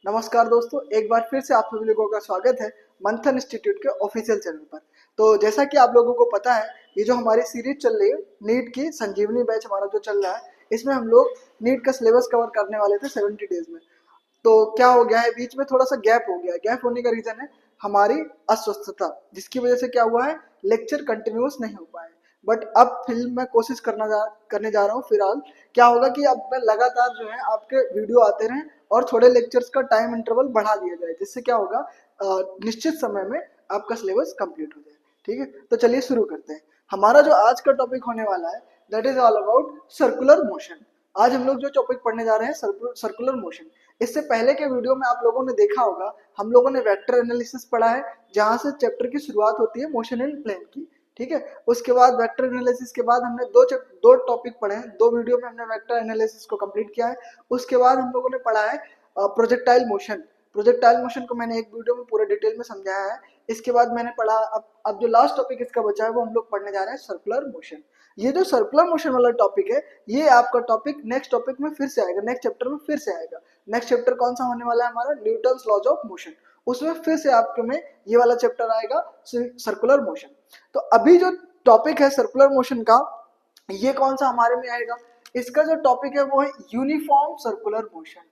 नमस्कार दोस्तों, एक बार फिर से आप सभी लोगों का स्वागत है मंथन इंस्टीट्यूट के ऑफिशियल चैनल पर। तो जैसा कि आप लोगों को पता है, ये जो हमारी सीरीज चल रही है नीट की संजीवनी बैच हमारा जो चल रहा है, इसमें हम लोग नीट का सिलेबस कवर करने वाले थे 70 डेज में। तो क्या हो गया है, बीच में थोड़ा सा गैप हो गया है। गैप होने का रीजन है हमारी अस्वस्थता, जिसकी वजह से क्या हुआ है, लेक्चर कंटिन्यूस नहीं हो पाए। बट अब फिल्म में कोशिश करने जा रहा हूँ। फिलहाल क्या होगा कि अब मैं लगातार जो है आपके वीडियो आते रहें और थोड़े लेक्चर्स का टाइम इंटरवल बढ़ा दिया जाए, जिससे क्या होगा, निश्चित समय में आपका सिलेबस कंप्लीट हो जाए। ठीक है, तो चलिए शुरू करते हैं। हमारा जो आज का टॉपिक होने वाला है, that is all about circular motion. आज हम लोग जो टॉपिक पढ़ने जा रहे हैं, सर्कुलर मोशन। इससे पहले के वीडियो में आप लोगों ने देखा होगा, हम लोगों ने वेक्टर एनालिसिस पढ़ा है, जहां से चैप्टर की शुरुआत होती है मोशन इन प्लेन की। ठीक है, उसके बाद वेक्टर एनालिसिस के बाद हमने दो टॉपिक पढ़े हैं। दो वीडियो में हमने वेक्टर एनालिसिस को कंप्लीट किया है। उसके बाद हम लोगों ने पढ़ा है प्रोजेक्टाइल मोशन। प्रोजेक्टाइल मोशन को मैंने एक वीडियो में पूरे डिटेल में समझाया है। इसके बाद मैंने पढ़ा, अब जो लास्ट टॉपिक इसका बचा है वो हम लोग पढ़ने जा रहे हैं सर्कुलर मोशन। ये जो सर्कुलर मोशन वाला टॉपिक है, ये आपका टॉपिक नेक्स्ट टॉपिक में फिर से आएगा, नेक्स्ट चैप्टर में फिर से आएगा। नेक्स्ट चैप्टर कौन सा होने वाला है हमारा, न्यूटन्स लॉज ऑफ मोशन। उसमें फिर से आपके में ये वाला चैप्टर आएगा, सर्कुलर मोशन। तो अभी जो टॉपिक है सर्कुलर मोशन का, ये कौन सा हमारे में आएगा, इसका जो टॉपिक है वो है uniform circular motion.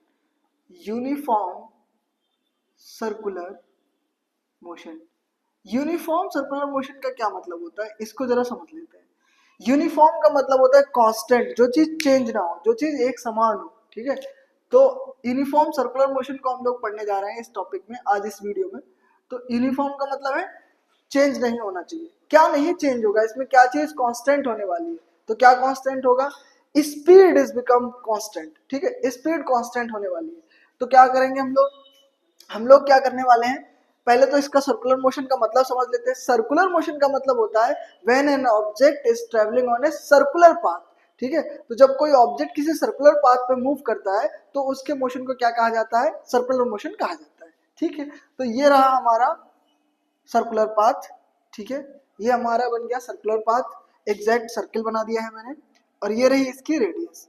Uniform circular motion. Uniform circular motion का क्या मतलब होता है, इसको जरा समझ लेते हैं। यूनिफॉर्म का मतलब होता है कांस्टेंट, जो चीज चेंज ना हो, जो चीज एक समान हो। ठीक है, तो यूनिफॉर्म सर्कुलर मोशन को हम लोग पढ़ने जा रहे हैं इस टॉपिक में, आज इस वीडियो में। तो यूनिफॉर्म का मतलब है चेंज नहीं होना चाहिए। क्या नहीं चेंज होगा इसमें, क्या चीज कांस्टेंट होने वाली है। तो क्या कांस्टेंट होगा, स्पीड इज बिकम कांस्टेंट। ठीक है, स्पीड कांस्टेंट होने वाली है। तो क्या करेंगे हम लोग क्या करने वाले हैं, पहले तो इसका सर्कुलर मोशन का मतलब समझ लेते हैं। सर्कुलर मोशन का मतलब होता है when an object is travelling on a circular path. ठीक है, तो जब कोई ऑब्जेक्ट किसी सर्कुलर पाथ पे मूव करता है तो उसके मोशन को क्या कहा जाता है, सर्कुलर मोशन कहा जाता है। ठीक है, तो ये रहा हमारा सर्कुलर पाथ। ठीक है, ये हमारा बन गया सर्कुलर पाथ, एग्जैक्ट सर्किल बना दिया है मैंने, और ये रही इसकी रेडियस।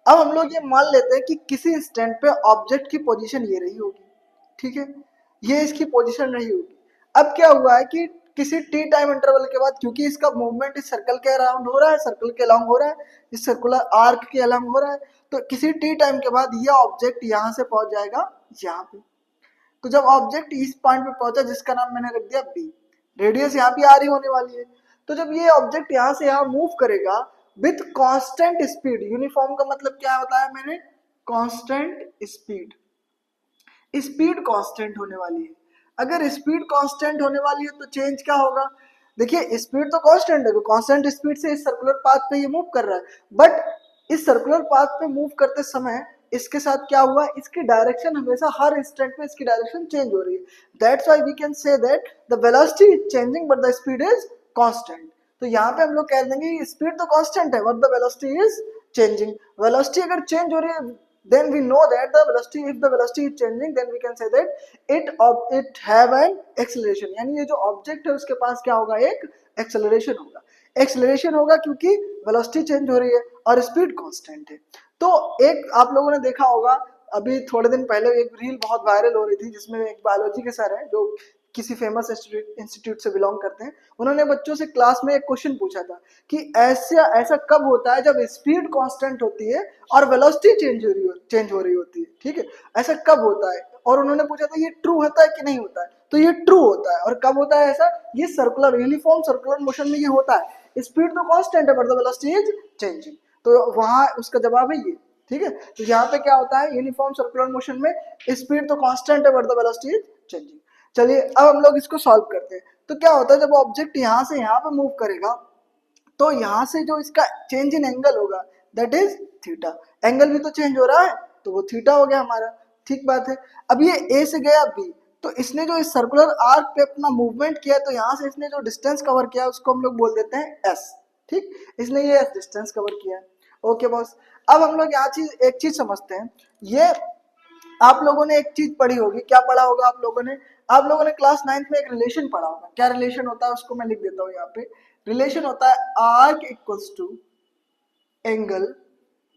अब हम लोग ये मान लेते हैं कि किसी स्टैंड पे ऑब्जेक्ट की पोजीशन ये रही होगी। ठीक है, ये इसकी पोजीशन रही होगी। अब क्या हुआ है कि किसी टी टाइम इंटरवल के बाद, क्योंकि इसका मूवमेंट इस सर्कल के अराउंड हो रहा है, सर्कल के अलोंग हो रहा है, इस सर्कुलर आर्क के अलोंग हो रहा है, तो किसी टी टाइम के बाद यह ऑब्जेक्ट यहां से पहुंच जाएगा यहाँ पे। तो जब ऑब्जेक्ट इस पॉइंट पे पहुंचा, जिसका नाम मैंने रख दिया बी, रेडियस यहाँ भी आर ही होने वाली है। तो जब ये ऑब्जेक्ट यहाँ से यहाँ मूव करेगा विथ कांस्टेंट स्पीड, यूनिफॉर्म का मतलब क्या बताया मैंने, कांस्टेंट स्पीड। स्पीड कांस्टेंट होने वाली है। अगर स्पीड कांस्टेंट होने वाली है तो चेंज क्या होगा, देखिए स्पीड तो कांस्टेंट है, तो कांस्टेंट स्पीड से इस सर्कुलर पाथ पे ये मूव कर रहा है। बट इस सर्कुलर पाथ पे मूव करते समय इसके साथ क्या हुआ, इसकी डायरेक्शन हमेशा हर इंस्टेंट में इसकी डायरेक्शन चेंज हो रही है। That's why we can say that the velocity is changing but the speed is constant. तो यहाँ पे हम लोग कह देंगे स्पीड तो कांस्टेंट है but the velocity is changing. Velocity अगर चेंज हो रही है, then we know that the velocity, if the velocity is changing, then we can say that it have an acceleration। यानी ये जो ऑब्जेक्ट है उसके पास क्या होगा, एक एक्सेलरेशन होगा। एक्सेलरेशन होगा क्योंकि वेलोसिटी चेंज हो रही है और स्पीड कांस्टेंट है। तो एक आप लोगों ने देखा होगा, अभी थोड़े दिन पहले एक रील बहुत वायरल हो रही थी, जिसमें एक बायोलॉजी के सर है जो किसी फेमस इंस्टीट्यूट से बिलोंग करते हैं। उन्होंने बच्चों से क्लास में एक क्वेश्चन पूछा था कि ऐसा ऐसा कब होता है जब स्पीड कांस्टेंट होती है और वेलोसिटी चेंज हो रही होती है। ठीक है, ऐसा कब होता है, और उन्होंने पूछा था ये ट्रू होता है कि नहीं होता है। तो ये ट्रू होता है। और कब होता है ऐसा, ये सर्कुलर यूनिफॉर्म सर्कुलर मोशन में ये होता है। स्पीड तो कांस्टेंट है but the velocity is changing. तो वहां उसका जवाब है ये। ठीक है, तो यहाँ पे क्या होता है, यूनिफॉर्म सर्कुलर मोशन में स्पीड तो कांस्टेंट है but the velocity is changing. चलिए अब हम लोग इसको सॉल्व करते हैं। तो क्या होता है, जब ऑब्जेक्ट यहाँ से यहाँ पे मूव करेगा तो यहाँ से जो इसका चेंज इन एंगल होगा दैट इज थीटा। एंगल भी तो चेंज हो रहा है, तो वो थीटा हो गया हमारा। ठीक बात है। अब ये ए से गया बी, तो इसने जो इस सर्कुलर आर्क पे अपना मूवमेंट किया, तो यहाँ से इसने जो डिस्टेंस कवर किया उसको हम लोग बोल देते हैं एस। ठीक, इसने ये डिस्टेंस कवर किया। ओके बॉस, अब हम लोग यहाँ एक चीज समझते हैं। ये आप लोगों ने एक चीज पढ़ी होगी, क्या पढ़ा होगा आप लोगों ने क्लास 9th में एक रिलेशन पढ़ा होगा। क्या रिलेशन होता है उसको मैं लिख देता हूँ यहाँ पे। रिलेशन होता है arc equals to angle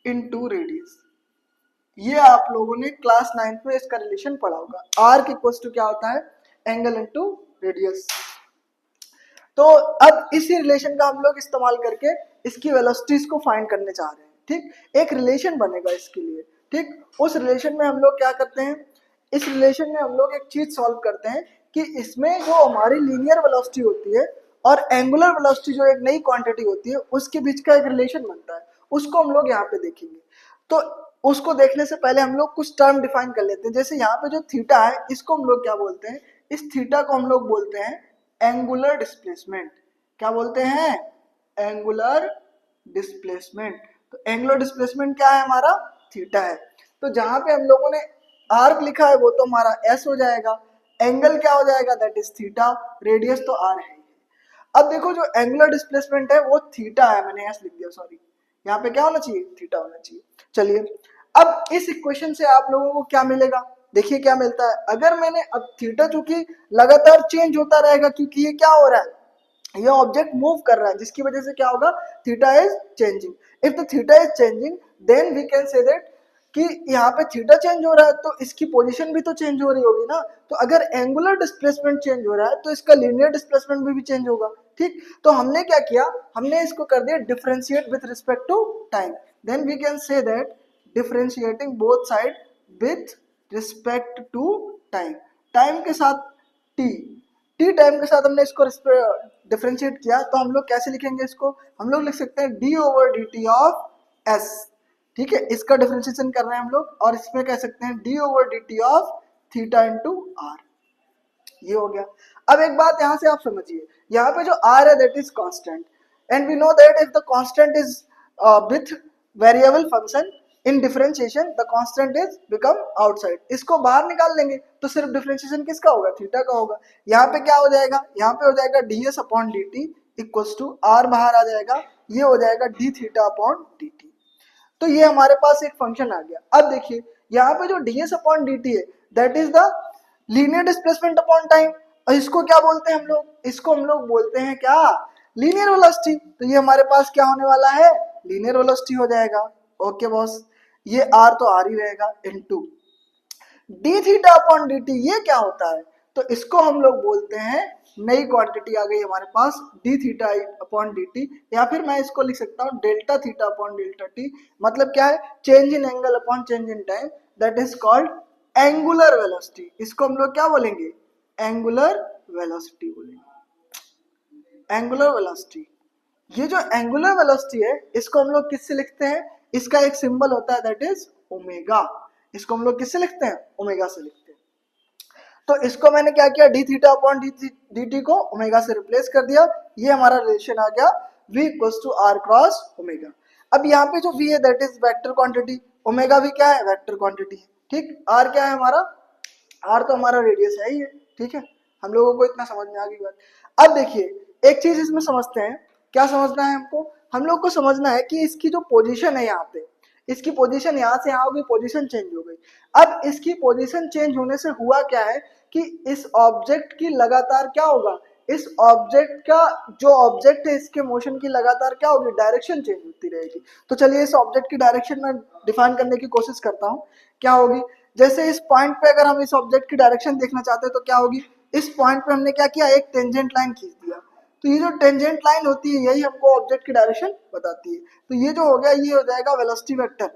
into radius. ये आप लोगों ने क्लास 9th में इसका रिलेशन पढ़ा होगा। आर्क इक्वल्स टू क्या होता है, एंगल इनटू रेडियस। तो अब इसी रिलेशन का हम लोग इस्तेमाल करके इसकी वेलोसिटीज को फाइंड करने चाह रहे हैं। ठीक, एक रिलेशन बनेगा इसके लिए। ठीक, उस रिलेशन में हम लोग क्या करते हैं, इस रिलेशन में हम लोग एक चीज सॉल्व करते हैं कि इसमें जो हमारी लीनियर वेलोसिटी होती है और एंगुलर वेलोसिटी जो एक नई क्वांटिटी होती है उसके बीच का एक रिलेशन बनता है, उसको हम लोग यहाँ पे देखेंगे। तो उसको देखने से पहले हम लोग कुछ टर्म डिफाइन कर लेते हैं। जैसे यहाँ पे जो थीटा है इसको हम लोग क्या बोलते हैं, इस थीटा को हम लोग बोलते हैं एंगुलर डिस्प्लेसमेंट। क्या बोलते हैं, एंगुलर डिस्प्लेसमेंट। तो एंगुलर डिस्प्लेसमेंट क्या है हमारा, थीटा है। तो जहां पे हम लोगों ने आर्क लिखा है वो तो हमारा एस हो जाएगा, एंगल क्या हो जाएगा, दैट इज थीटा, रेडियस तो आर है। अब देखो जो एंगुलर डिस्प्लेसमेंट है वो थीटा है, मैंने एस लिख दिया, सॉरी, यहाँ पे क्या होना चाहिए, थीटा होना चाहिए। चलिए अब इस इक्वेशन से आप लोगों को क्या मिलेगा, देखिए क्या मिलता है। अगर मैंने अब थीटा चूंकि लगातार चेंज होता रहेगा क्योंकि ये क्या हो रहा है, ये ऑब्जेक्ट मूव कर रहा है जिसकी वजह से क्या होगा, theta is changing. If the theta is changing then we can say that कि यहाँ पे थीटा चेंज हो रहा है तो इसकी पोजीशन भी तो चेंज हो रही होगी ना। तो अगर एंगुलर डिस्प्लेसमेंट चेंज हो रहा है तो इसका लीनियर डिस्प्लेसमेंट भी चेंज होगा। ठीक, तो हमने क्या किया, हमने इसको कर दिया differentiate with respect to time. Then we can say that differentiating both side with respect to time, time के साथ टी, टी टाइम के साथ हमने इसको डिफरेंशिएट किया। तो हम लोग कैसे लिखेंगे इसको, हम लोग लिख सकते हैं D over D T of S. ठीक है, इसका डिफरेंशिएशन कर रहे हैं हम लोग, और इसमें कह सकते हैं D over D T of theta into R. ये हो गया। अब एक बात यहां से आप समझिए, यहाँ पे जो आर है that is constant, and we know that if the constant is with variable function in differentiation the constant is become outside. इसको बाहर निकाल लेंगे तो सिर्फ डिफरेंशिएशन किसका होगा, थीटा का होगा। यहाँ पे क्या हो जाएगा, यहाँ पे हो जाएगा D S upon D T equals to R बाहर आ जाएगा, ये हो जाएगा D theta upon D T. तो ये हमारे पास एक फंक्शन आ गया। अब देखिए यहाँ पे जो ds अपॉन dt है that is the linear displacement upon time, और इसको क्या बोलते हैं हम लोग, इसको हम लोग बोलते हैं क्या, लीनियर वेलोसिटी। तो ये हमारे पास क्या होने वाला है, लीनियर वेलोसिटी हो जाएगा। ओके बॉस, ये r तो r ही रहेगा into D theta upon D T. ये क्या होता है, तो इसको हम लोग बोलते हैं, नई क्वांटिटी आ गई हमारे पास D theta upon D T, या फिर मैं इसको लिख सकता हूँ delta theta upon delta T. मतलब क्या है, change in angle upon change in time, that is called angular velocity. इसको हम लोग क्या बोलेंगे, एंगुलर वेलोसिटी बोलेंगे, एंगुलर वेलोसिटी। ये जो एंगुलर वेलोसिटी है इसको हम लोग किससे लिखते हैं, इसका एक सिंबल होता है दैट इज ओमेगा। इसको हम लोग किससे लिखते हैं, ओमेगा से लिखते हैं। तो इसको मैंने क्या किया, D theta upon D T को ओमेगा से रिप्लेस कर दिया। ये हमारा रिलेशन आ गया v equals to R cross omega. अब यहाँ पे जो v है that is vector quantity, omega भी क्या है, वेक्टर क्वांटिटी है। ठीक, r क्या है हमारा, r तो हमारा रेडियस है ही है। ठीक है, हम लोगों को इतना समझ में आ गई बात। अब देखिए एक चीज इसमें समझते हैं, क्या समझना है हमको, हम लोग को समझना है कि इसकी जो पोजीशन है यहाँ पे, इसकी पोजीशन यहाँ से यहाँ होगी, पोजीशन चेंज हो गई। अब इसकी पोजीशन चेंज होने से हुआ क्या है कि इस ऑब्जेक्ट की लगातार क्या होगा, इस ऑब्जेक्ट का जो ऑब्जेक्ट है इसके मोशन की लगातार क्या होगी, डायरेक्शन चेंज होती रहेगी। तो चलिए इस ऑब्जेक्ट की डायरेक्शन में डिफाइन करने की कोशिश करता हूँ, क्या होगी। जैसे इस पॉइंट पे अगर हम इस ऑब्जेक्ट की डायरेक्शन देखना चाहते हैं तो क्या होगी, इस पॉइंट पे हमने क्या किया, एक टेंजेंट लाइन खींच दिया। तो ये जो टेंजेंट लाइन होती है यही हमको ऑब्जेक्ट की डायरेक्शन बताती है। तो ये जो हो गया ये हो जाएगा वेलोसिटी वेक्टर।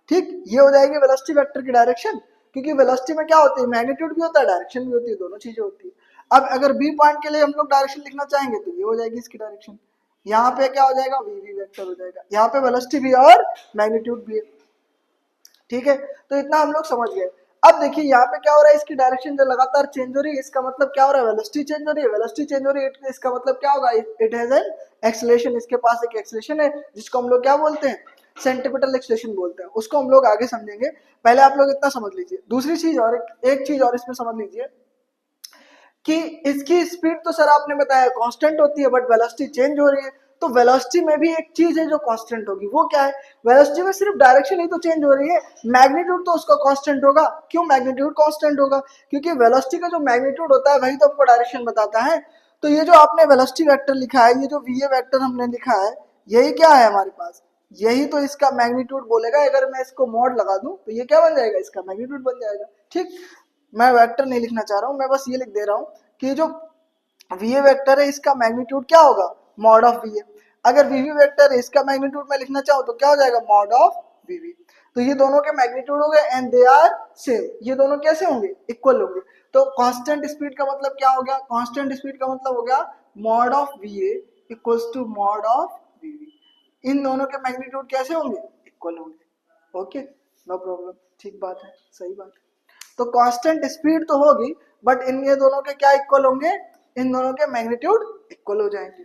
ठीक, ये हो जाएगी वेलोसिटी वेक्टर की डायरेक्शन, क्योंकि वेलोसिटी में क्या होती है, मैग्नीट्यूड भी होता है, डायरेक्शन भी होती है, दोनों चीजें होती है। अब अगर बी पॉइंट के लिए हम लोग डायरेक्शन लिखना चाहेंगे तो ये हो जाएगी इसकी डायरेक्शन। यहाँ पे क्या हो जाएगा, वी वी वेक्टर हो जाएगा। यहाँ पे वेलोसिटी भी और मैग्नीट्यूड भी है। ठीक है, तो इतना हम लोग समझ गए। अब देखिए यहाँ पे क्या हो रहा है, इसकी डायरेक्शन जो लगातार चेंज हो रही है, इसका मतलब क्या हो रहा है, वेलोसिटी चेंज हो रही है। वेलोसिटी चेंज हो रही है इसका मतलब क्या होगा, इट हैज एन एक्सेलरेशन, इसके पास एक एक्सेलरेशन है जिसको हम लोग क्या बोलते हैं, सेंटीमीटर एक्सेलरेशन बोलते हैं। उसको हम लोग आगे समझेंगे, पहले आप लोग इतना समझ लीजिए। दूसरी चीज और एक चीज और इसमें समझ लीजिए कि इसकी स्पीड तो सर आपने बताया कांस्टेंट होती है, बट वेलोसिटी चेंज हो रही है। तो वेलोसिटी में भी एक चीज है जो कांस्टेंट होगी, वो क्या है, वेलोसिटी में सिर्फ डायरेक्शन ही तो चेंज हो रही है, मैग्नीट्यूड तो उसका कांस्टेंट होगा। क्यों मैग्नीट्यूड कांस्टेंट होगा, क्योंकि वेलोसिटी का जो मैग्नीट्यूड होता है वही तो हमको डायरेक्शन बताता है। तो ये जो आपने वेलोसिटी वेक्टर लिखा है, ये जो वी ए वेक्टर हमने लिखा है, यही क्या है हमारे पास, यही तो इसका मैग्नीट्यूड बोलेगा। अगर मैं इसको मॉड लगा दूं तो ये क्या बन जाएगा, इसका मैग्नीट्यूड बन जाएगा। ठीक, मैं वेक्टर नहीं लिखना चाह रहा हूं, मैं बस ये लिख दे रहा हूं कि जो वी वेक्टर है इसका मैग्नीट्यूड क्या होगा, मॉड ऑफ वी। अगर वी वेक्टर है इसका मैग्नीट्यूड मैं लिखना चाहूँ तो क्या हो जाएगा, मॉड ऑफ वी। तो ये दोनों के मैग्नीट्यूड हो गए एंड दे आर सेम। ये दोनों कैसे होंगे, इक्वल होंगे। तो कांस्टेंट स्पीड का मतलब क्या हो गया, कांस्टेंट स्पीड का मतलब हो गया mod of V equals to mod of V. इन दोनों के मैग्नीट्यूड कैसे होंगे, इक्वल होंगे। ओके, नो प्रॉब्लम, ठीक बात है, सही बात है। तो कांस्टेंट स्पीड तो होगी, बट इन ये दोनों के क्या इक्वल होंगे, इन दोनों के मैग्नीट्यूड इक्वल हो जाएंगे।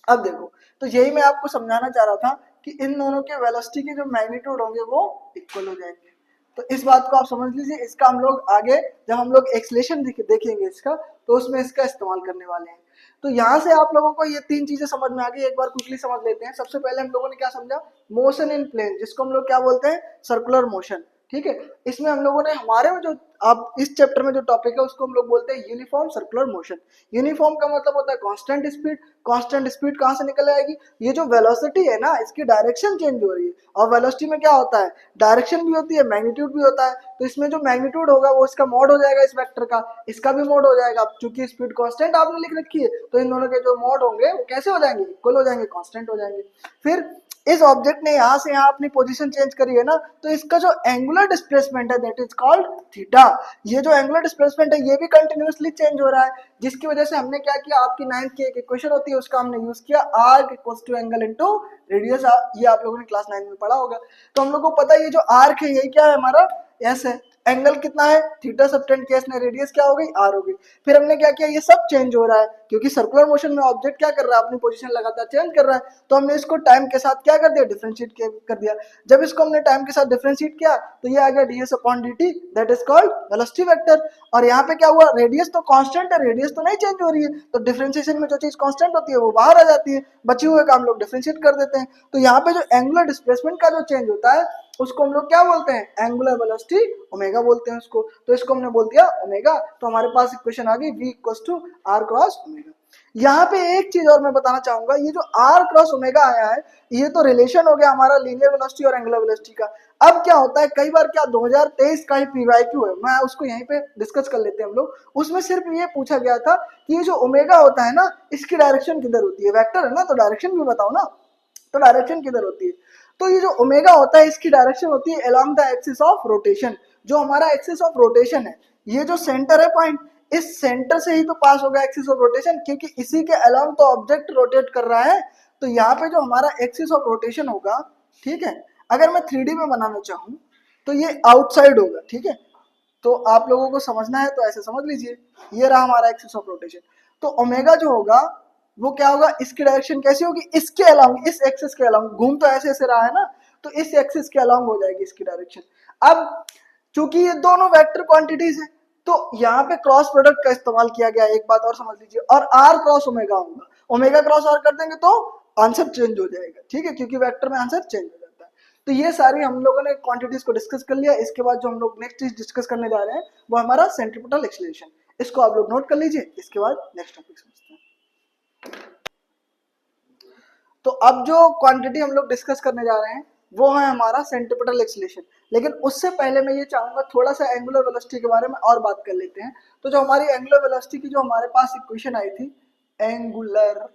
अब देखो, तो यही मैं आपको समझाना चाह रहा था कि इन दोनों के वेलोसिटी के जो मैग्नीट्यूड होंगे वो इक्वल हो जाएंगे। तो इस बात को आप समझ लीजिए। इसका हम लोग आगे जब हम लोग एक्सलेशन देखेंगे इसका, तो उसमें इसका इस्तेमाल करने वाले हैं। तो यहाँ से आप लोगों को ये तीन चीजें समझ में आ गई, एक बार क्विकली समझ लेते हैं। सबसे पहले हम लोगों ने क्या समझा, मोशन इन प्लेन, जिसको हम लोग क्या बोलते हैं, सर्कुलर मोशन। ठीक है, इसमें हम लोगों ने हमारे में जो आप इस चैप्टर में जो टॉपिक है उसको हम लोग बोलते हैं यूनिफॉर्म सर्कुलर मोशन। यूनिफॉर्म का मतलब होता है कांस्टेंट स्पीड। कांस्टेंट स्पीड कहाँ से निकल आएगी, ये जो वेलोसिटी है ना इसकी डायरेक्शन चेंज हो रही है, और वेलोसिटी में क्या होता है, डायरेक्शन भी होती है, मैग्नीट्यूड भी होता है। तो इसमें जो मैग्नीट्यूड होगा वो इसका मॉड हो जाएगा, इस वेक्टर का, इसका भी मॉड हो जाएगा। चूंकि स्पीड कांस्टेंट आपने लिख रखी है तो इन दोनों के जो मॉड होंगे वो कैसे हो जाएंगे, इक्वल हो जाएंगे, कांस्टेंट हो जाएंगे। फिर इस ऑब्जेक्ट ने यहाँ से यहाँ अपनी पोजीशन चेंज करी है ना, तो इसका जो एंगुलर डिस्प्लेसमेंट है दैट इज कॉल्ड थीटा। ये जो एंगुलर डिस्प्लेसमेंट है ये भी कंटिन्यूअसली चेंज हो रहा है, जिसकी वजह से हमने क्या किया, आपकी 9th की एक इक्वेशन होती है उसका हमने यूज किया, arc equals to angle into radius. ये आप लोगों ने क्लास 9 में पढ़ा होगा। तो हम लोग को पता है ये जो आर्क है यही क्या है, हमारा एस है। एंगल कितना है, थीटा सबटेंड केस ने रेडियस क्या हो गई, आर हो गई। फिर हमने क्या किया, ये सब चेंज हो रहा है क्योंकि सर्कुलर मोशन में ऑब्जेक्ट क्या कर रहा है, अपनी पोजीशन लगातार चेंज कर रहा है। तो हमने इसको टाइम के साथ क्या कर दिया, डिफरेंशिएट कर दिया। जब इसको हमने टाइम के साथ डिफरेंशिएट किया तो ये आ गया ds upon dt, that is called velocity vector. और यहाँ पे क्या हुआ, रेडियस तो कांस्टेंट है, रेडियस तो नहीं चेंज हो रही है, तो डिफरेंशिएशन में जो चीज कांस्टेंट होती है वो बाहर आ जाती है, बचे हुए का हम लोग डिफरेंशिएट कर देते हैं। तो यहाँ पे जो एंगुलर डिस्प्लेसमेंट का जो चेंज होता है उसको हम लोग क्या बोलते हैं, एंगुलर वेलोसिटी ओमेगा बोलते हैं उसको। तो इसको हमने बोल दिया ओमेगा। तो हमारे पास इक्वेशन आ गई v equals to r cross omega. यहाँ पे एक चीज और मैं बताना चाहूंगा, ये जो r क्रॉस ओमेगा आया है ये तो रिलेशन हो गया हमारा लीनियर वेलोसिटी और एंगुलर वेलोसिटी का। अब क्या होता है, कई बार क्या 2023 का ही पीवाईक्यू है, मैं उसको यहीं पे डिस्कस कर लेते हैं हम लोग। उसमें सिर्फ ये पूछा गया था कि ये जो ओमेगा होता है ना इसकी डायरेक्शन किधर होती है, वेक्टर है ना तो डायरेक्शन भी बताओ ना, तो डायरेक्शन किधर होती है। तो ये जो ओमेगा होता है इसकी डायरेक्शन होती है along the axis of rotation. जो हमारा एक्सिस ऑफ रोटेशन है, ये जो सेंटर है पॉइंट, इस सेंटर से ही तो पास होगा एक्सिस ऑफ रोटेशन, क्योंकि इसी के अलोंग तो ऑब्जेक्ट रोटेट कर रहा है। तो यहाँ पे जो हमारा एक्सिस ऑफ रोटेशन होगा, ठीक है, अगर मैं 3D में बनाना चाहूँ तो ये आउटसाइड होगा। ठीक है, तो आप लोगों को समझना है तो ऐसे समझ लीजिए, ये रहा हमारा एक्सिस ऑफ रोटेशन। तो ओमेगा जो होगा वो क्या होगा, इसकी डायरेक्शन कैसी होगी, इसके अलोंग, इस एक्सिस के अलोंग, घूम तो ऐसे ऐसे रहा है ना, तो इस एक्सिस के अलोंग हो जाएगी इसकी डायरेक्शन। अब चूंकि ये दोनों वेक्टर क्वांटिटीज है तो यहाँ पे क्रॉस प्रोडक्ट का इस्तेमाल किया गया। एक बात और समझ लीजिए, और आर क्रॉस ओमेगा होगा, ओमेगा क्रॉस आर कर देंगे तो आंसर चेंज हो जाएगा। ठीक है, क्योंकि वेक्टर में आंसर चेंज हो जाता है। तो ये सारी हम लोगों ने क्वांटिटीज को डिस्कस कर लिया। इसके बाद जो हम लोग नेक्स्ट चीज डिस्कस करने जा रहे हैं वो हमारा सेंट्रीपिटल एक्सीलरेशन। इसको आप लोग नोट कर लीजिए, इसके बाद नेक्स्ट टॉपिक समझते हैं। तो अब जो क्वांटिटी हम लोग डिस्कस करने जा रहे हैं वो है हमारा सेंट्रीपिटल एक्सीलरेशन। लेकिन उससे पहले मैं ये चाहूंगा थोड़ा सा एंगुलर वेलोसिटी के बारे में और बात कर लेते हैं। तो जो हमारी एंगुलर वेलोसिटी की जो हमारे पास इक्वेशन आई थी, एंगुलर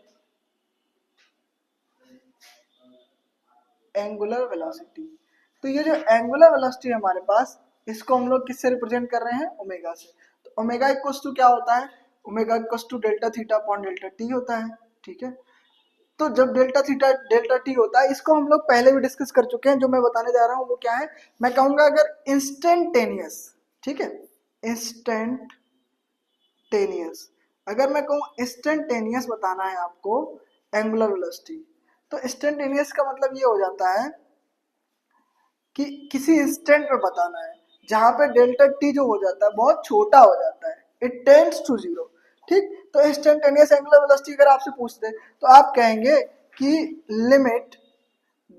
वेलोसिटी, तो ये जो एंगुलर वेलोसिटी है हमारे पास, इसको हम लोग किससे रिप्रेजेंट कर रहे हैं, ओमेगा से। तो ओमेगा इक्वल्स टू क्या होता है, omega equals to delta theta upon delta T होता है। ठीक है, तो जब डेल्टा थीटा डेल्टा टी होता है, इसको हम लोग पहले भी डिस्कस कर चुके हैं। जो मैं बताने जा रहा हूँ वो क्या है, मैं कहूंगा अगर इंस्टेंटेनियस, ठीक है, इंस्टेंटेनियस, अगर मैं कहूँ इंस्टेंटेनियस बताना है आपको एंगुलर वेलोसिटी, तो इंस्टेंटेनियस का मतलब ये हो जाता है कि किसी इंस्टेंट में बताना है जहां पे डेल्टा टी जो हो जाता है बहुत छोटा हो जाता है, इट टेंड्स टू जीरो। ठीक, तो इंस्टेंटेनियस एंगुलर वेलोसिटी अगर आपसे पूछते तो आप कहेंगे कि limit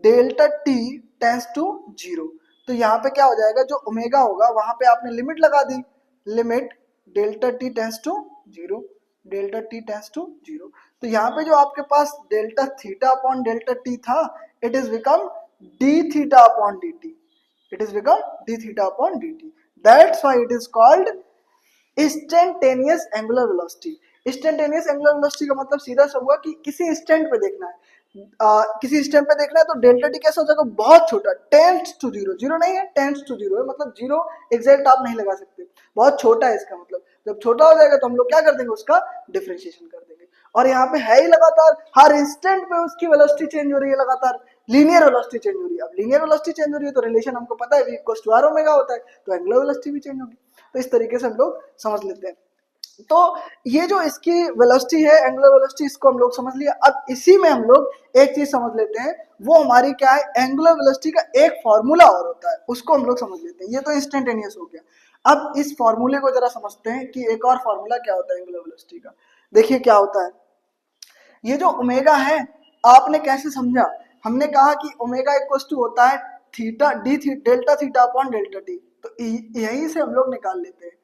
delta T tends to zero. तो यहाँ पे क्या हो जाएगा, जो ओमेगा होगा वहां पे आपने लिमिट लगा दी, limit delta T tends to zero, delta T tends to zero. तो यहाँ पे जो आपके पास delta theta upon delta T था, it is become D theta upon D T, it is become D theta upon D T, that's why it is called instantaneous angular velocity. Instantaneous angular velocity का मतलब सीधा सा हुआ कि किसी instant पे देखना है, किसी इंस्टेंट पे देखना है, तो डेल्टा टी कैसा हो जाएगा, बहुत छोटा, टेंड्स टू जीरो, जीरो नहीं है, टेंड्स टू जीरो है, मतलब जीरो एग्जैक्ट आप नहीं लगा सकते, बहुत छोटा है इसका मतलब। जब छोटा हो जाएगा तो हम लोग क्या कर देंगे, उसका डिफरेंशिएशन कर देंगे। और यहाँ पे है ही लगातार, हर इंस्टेंट पे उसकी वेलोसिटी चेंज हो रही है लगातार, लीनियर वेलोसिटी चेंज हो रही है। अब लीनियर वेलोसिटी चेंज हो रही है तो रिलेशन हमको पता है v equals to R omega होता है, तो एंगुलर वेलोसिटी भी चेंज होगी। तो इस तरीके से हम लोग समझ लेते हैं। तो ये जो इसकी वेलोसिटी है, एंगुलर वेलोसिटी, इसको हम लोग समझ लिया। अब इसी में हम लोग एक चीज समझ लेते हैं, वो हमारी क्या है, एंगुलर वेलोसिटी का एक फॉर्मूला और होता है, उसको हम लोग समझ लेते हैं। ये तो इंस्टेंटेनियस हो गया। अब इस फॉर्मूले को जरा समझते हैं कि एक और फॉर्मूला क्या होता है एंगुलर वेलोसिटी का। देखिए क्या होता है, ये जो ओमेगा है, आपने कैसे समझा, हमने कहा कि ओमेगा इक्वल्स टू होता है theta D delta theta upon delta T, तो यहीं से हम लोग निकाल लेते हैं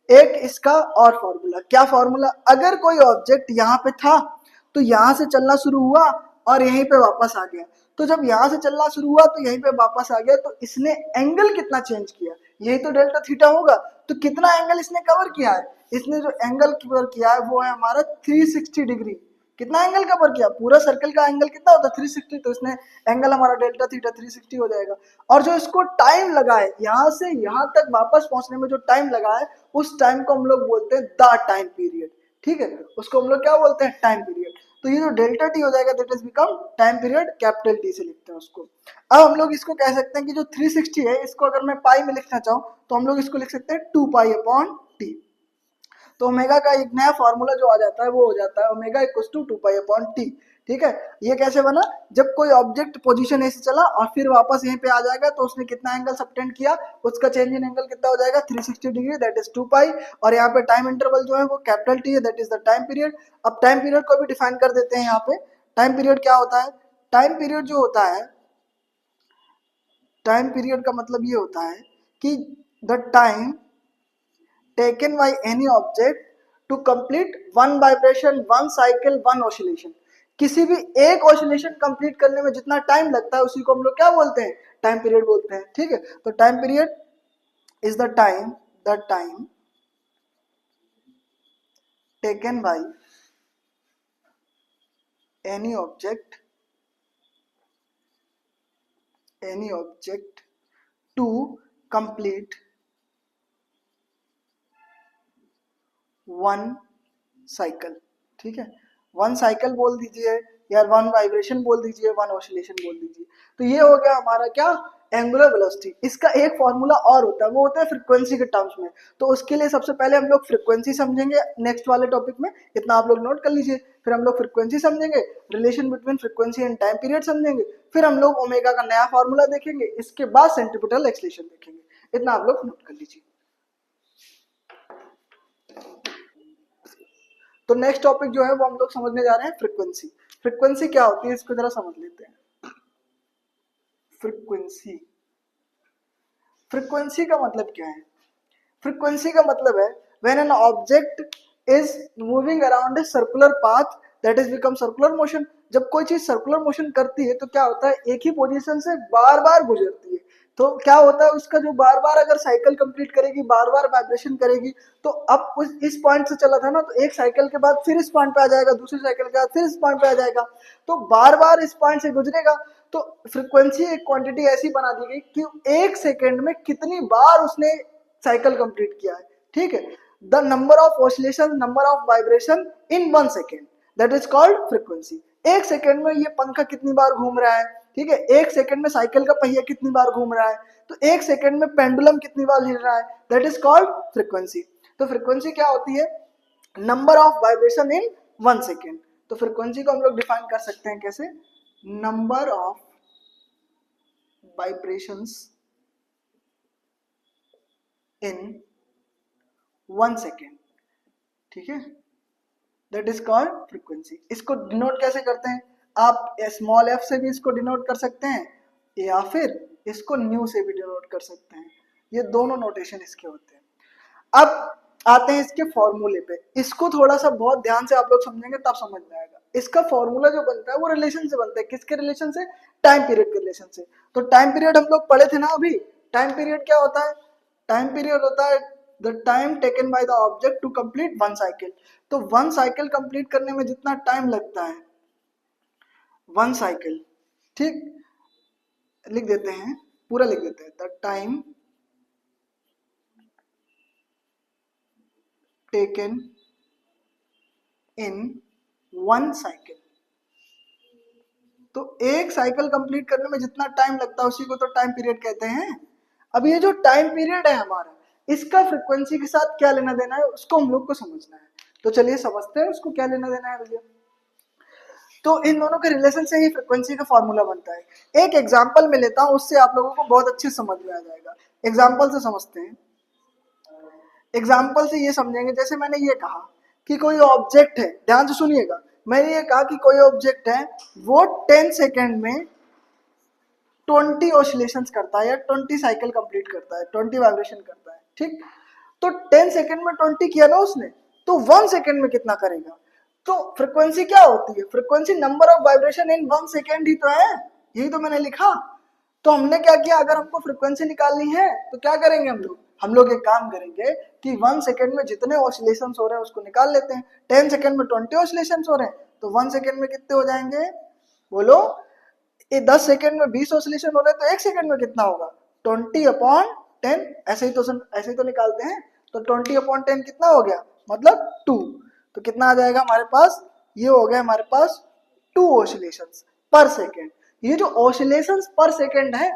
एक इसका और फॉर्मूला। क्या फॉर्मूला, अगर कोई ऑब्जेक्ट यहाँ पे था तो यहाँ से चलना शुरू हुआ और यहीं पे वापस आ गया, तो जब यहाँ से चलना शुरू हुआ तो यहीं पे वापस आ गया, तो इसने एंगल कितना चेंज किया, यही तो डेल्टा थीटा होगा। तो कितना एंगल इसने कवर किया है, इसने जो एंगल कवर किया है वो है हमारा 360 डिग्री। कितना एंगल कवर किया, पूरा सर्कल का एंगल कितना होता है 360, तो इसने एंगल हमारा डेल्टा थीटा 360 हो जाएगा। और जो इसको टाइम लगा है यहाँ से यहाँ तक वापस पहुंचने में, जो टाइम लगा है, उस टाइम को हम लोग बोलते हैं द टाइम पीरियड, ठीक है, उसको हम लोग क्या बोलते हैं, टाइम पीरियड। तो ये जो डेल्टा टी हो जाएगा that is become time period, capital T से लिखते हैं उसको। अब हम लोग इसको कह सकते हैं कि जो 360 है, इसको अगर मैं पाई में लिखना चाहूँ तो हम लोग इसको लिख सकते हैं 2 पाई अपॉन टी। तो ओमेगा का एक नया फॉर्मूला जो आ जाता है वो हो जाता है omega equals to 2 pi upon T, ठीक है। ये कैसे बना, जब कोई ऑब्जेक्ट पोजीशन ऐसे चला और फिर वापस यहीं पे आ जाएगा तो उसने कितना एंगल सबटेंड किया, उसका चेंज इन एंगल कितना हो जाएगा 360 डिग्री, दैट इज 2 पाई। और यहाँ पे टाइम इंटरवल जो है वो कैपिटल टी है, that is the time period. अब टाइम पीरियड को भी डिफाइन कर देते हैं यहाँ पे। टाइम पीरियड क्या होता है, टाइम पीरियड जो होता है, टाइम पीरियड का मतलब ये होता है कि the time taken by any object to complete one vibration, one cycle, one oscillation। किसी भी एक ऑसिलेशन कंप्लीट करने में जितना टाइम लगता है उसी को हम लोग क्या बोलते हैं, टाइम पीरियड बोलते हैं, ठीक है। तो time period is the time taken by any object to complete one cycle, ठीक है, वन साइकिल बोल दीजिए या वन वाइब्रेशन बोल दीजिए, वन ऑसिलेशन बोल दीजिए। तो ये हो गया हमारा क्या, एंगुलर वेलोसिटी। इसका एक फॉर्मूला और होता है, वो होता है फ्रीक्वेंसी के टर्म्स में। तो उसके लिए सबसे पहले हम लोग फ्रीक्वेंसी समझेंगे नेक्स्ट वाले टॉपिक में, इतना आप लोग नोट कर लीजिए। फिर हम लोग फ्रीक्वेंसी समझेंगे, relation between frequency and time period समझेंगे, फिर हम लोग ओमेगा का नया फॉर्मूला देखेंगे, इसके बाद सेंट्रीपिटल एक्सलेशन देखेंगे। इतना आप लोग नोट कर लीजिए। तो नेक्स्ट टॉपिक जो है वो हम लोग समझने जा रहे हैं फ्रीक्वेंसी। फ्रीक्वेंसी क्या होती है इसको जरा समझ लेते हैं। फ्रीक्वेंसी, फ्रीक्वेंसी का मतलब क्या है, फ्रीक्वेंसी का मतलब है when an object is moving around a circular path that is become circular motion. जब कोई चीज सर्कुलर मोशन करती है तो क्या होता है, एक ही पोजीशन से बार बार गुजरती है। तो क्या होता है, उसका जो बार बार अगर साइकिल कंप्लीट करेगी, बार बार वाइब्रेशन करेगी, तो अब उस इस पॉइंट से चला था ना, तो एक साइकिल के बाद फिर इस पॉइंट पे आ जाएगा, दूसरी साइकिल के बाद फिर इस पॉइंट पे आ जाएगा, तो बार बार इस पॉइंट से गुजरेगा। तो फ्रीक्वेंसी एक क्वांटिटी ऐसी बना दी गई कि एक सेकेंड में कितनी बार उसने साइकिल कंप्लीट किया है, ठीक है। The number of oscillation, number of vibration in 1 second, that is called frequency. एक सेकेंड में ये पंखा कितनी बार घूम रहा है, ठीक है, एक सेकेंड में साइकिल का पहिया कितनी बार घूम रहा है, तो एक सेकेंड में पेंडुलम कितनी बार हिल रहा है, दैट इज कॉल्ड फ्रीक्वेंसी। तो फ्रीक्वेंसी क्या होती है, number of vibration in 1 second. तो फ्रीक्वेंसी को हम लोग डिफाइन कर सकते हैं कैसे, number of vibrations in 1 second, ठीक है, दैट इज कॉल्ड फ्रीक्वेंसी। इसको डिनोट कैसे करते हैं, आप स्मॉल एफ से भी इसको डिनोट कर सकते हैं या फिर इसको न्यू से भी डिनोट कर सकते हैं, ये दोनों नोटेशन इसके होते हैं। अब आते हैं इसके फॉर्मूले पे, इसको थोड़ा सा बहुत ध्यान से आप लोग समझेंगे तब समझ में आएगा। इसका फॉर्मूला जो बनता है वो रिलेशन से बनता है, किसके रिलेशन से, टाइम पीरियड के रिलेशन से। तो टाइम पीरियड हम लोग पढ़े थे ना अभी, टाइम पीरियड क्या होता है, टाइम पीरियड होता है the time taken by the object to complete one cycle. तो वन साइकिल कंप्लीट करने में जितना टाइम लगता है, वन साइकिल, ठीक, लिख देते हैं, पूरा लिख देते हैं, the time taken in one cycle. तो एक साइकिल कंप्लीट करने में जितना टाइम लगता है उसी को तो टाइम पीरियड कहते हैं। अब ये जो टाइम पीरियड है हमारा, इसका फ्रीक्वेंसी के साथ क्या लेना देना है उसको हम लोग को समझना है। तो चलिए समझते हैं उसको क्या लेना देना है भैया। तो इन दोनों के रिलेशन से ही फ्रीक्वेंसी का फॉर्मूला बनता है। एक एग्जांपल में लेता हूं, उससे आप लोगों को बहुत अच्छे समझ में आ जाएगा। एग्जांपल से समझते हैं। एग्जाम्पल से ये समझेंगे, जैसे मैंने ये कहा कि कोई ऑब्जेक्ट है, ध्यान से सुनिएगा, मैंने ये कहा कि कोई ऑब्जेक्ट है वो 10 सेकेंड में 20 ऑसिलेशंस करता है या 20 साइकिल कंप्लीट करता है, 20 वाइब्रेशन करता है, ठीक। तो 10 सेकेंड में 20 किया ना उसने, तो 1 सेकेंड में कितना करेगा। तो फ्रीक्वेंसी क्या होती है, frequency number of vibration in 1 second ही तो है, यही तो मैंने लिखा। तो हमने क्या किया, अगर हमको फ्रीक्वेंसी निकालनी है तो क्या करेंगे हम लोग एक काम करेंगे कि 1 सेकेंड में जितने ऑसिलेशंस हो रहे हैं उसको निकाल लेते हैं। 10 सेकेंड में 20 ऑसिलेशंस हो रहे हैं, तो 1 सेकेंड में कितने हो जाएंगे, बोलो। ये 10 सेकेंड में 20 ऑसिलेशन हो रहे हैं, तो 1 सेकेंड में कितना होगा, 20/10, ऐसे ही तो निकालते हैं। तो 20/10 कितना हो गया, मतलब 2। तो कितना आ जाएगा हमारे पास, ये हो गया हमारे पास 2 ऑसिलेशंस पर सेकेंड। ये जो ऑसिलेशंस पर सेकेंड है,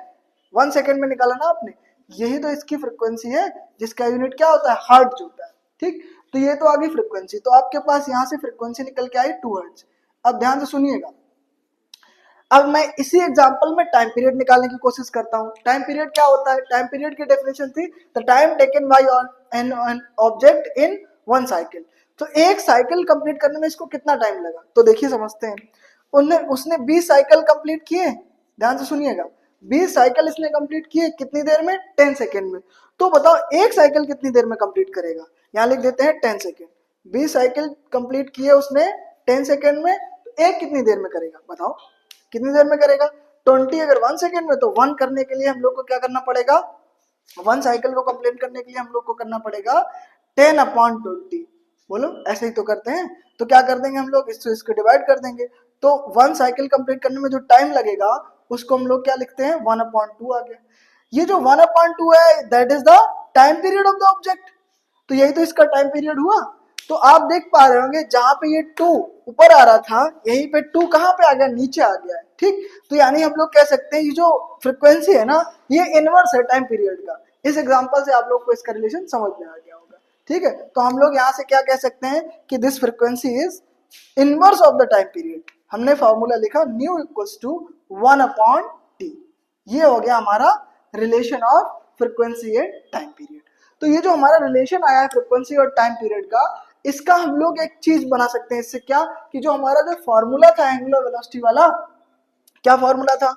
1 सेकेंड में निकाला ना आपने, यही तो इसकी फ्रीक्वेंसी है, जिसका यूनिट क्या होता है, हर्ट्ज होता है, ठीक। तो ये तो आ गई फ्रीक्वेंसी। तो आपके पास यहाँ से फ्रीक्वेंसी निकल के आई 2 हर्ट्ज। अब ध्यान से सुनिएगा, अब मैं इसी एग्जांपल में टाइम पीरियड निकालने की कोशिश करता हूं। टाइम पीरियड क्या होता है, टाइम पीरियड की डेफिनेशन थी the time taken bye an object in one cycle. तो एक साइकिल कंप्लीट करने में इसको कितना टाइम लगा, तो देखिए समझते हैं। उसने 20 साइकिल कंप्लीट किए, ध्यान से सुनिएगा, 20 साइकिल इसने कंप्लीट किए कितनी देर में, 10 सेकेंड में। तो बताओ एक साइकिल कितनी देर में कंप्लीट करेगा, यहाँ लिख देते हैं 10 सेकेंड। 20 साइकिल कंप्लीट किए उसने 10 सेकेंड में, तो एक कितनी देर में करेगा, बताओ कितनी देर में करेगा। 20 अगर 1 सेकेंड में, तो 1 करने के लिए हम लोग को क्या करना पड़ेगा, 1 साइकिल को कंप्लीट करने के लिए हम लोग को करना पड़ेगा 10/20। बोलो ऐसे ही तो करते हैं। तो क्या कर देंगे हम लोग, इसको डिवाइड कर देंगे। तो 1 साइकिल कंप्लीट करने में जो टाइम लगेगा उसको हम लोग क्या लिखते हैं, 1/2 आ गया। ये जो 1/2 है, that is the time period of the object. तो यही तो इसका टाइम पीरियड हुआ। तो आप देख पा रहे होंगे, जहां पे ये 2 ऊपर आ रहा था, यहीं पे 2 कहां पे आ गया, नीचे आ गया है, ठीक। तो यानी हम लोग कह सकते हैं ये जो फ्रीक्वेंसी है ना, ये इनवर्स है टाइम पीरियड का। इस एग्जांपल से आप लोग को इसका रिलेशन समझ में आ गया होगा, ठीक है। तो हम लोग यहाँ से क्या कह सकते हैं कि this frequency is inverse of the time period. हमने फॉर्मूला लिखा न्यू इक्वल्स टू 1/t। ये हो गया हमारा relation of frequency and time period. तो ये जो हमारा रिलेशन आया है फ्रीक्वेंसी और टाइम पीरियड का, इसका हम लोग एक चीज बना सकते हैं इससे, क्या कि जो हमारा जो फॉर्मूला था एंगुलर वेलोसिटी वाला, क्या फॉर्मूला था,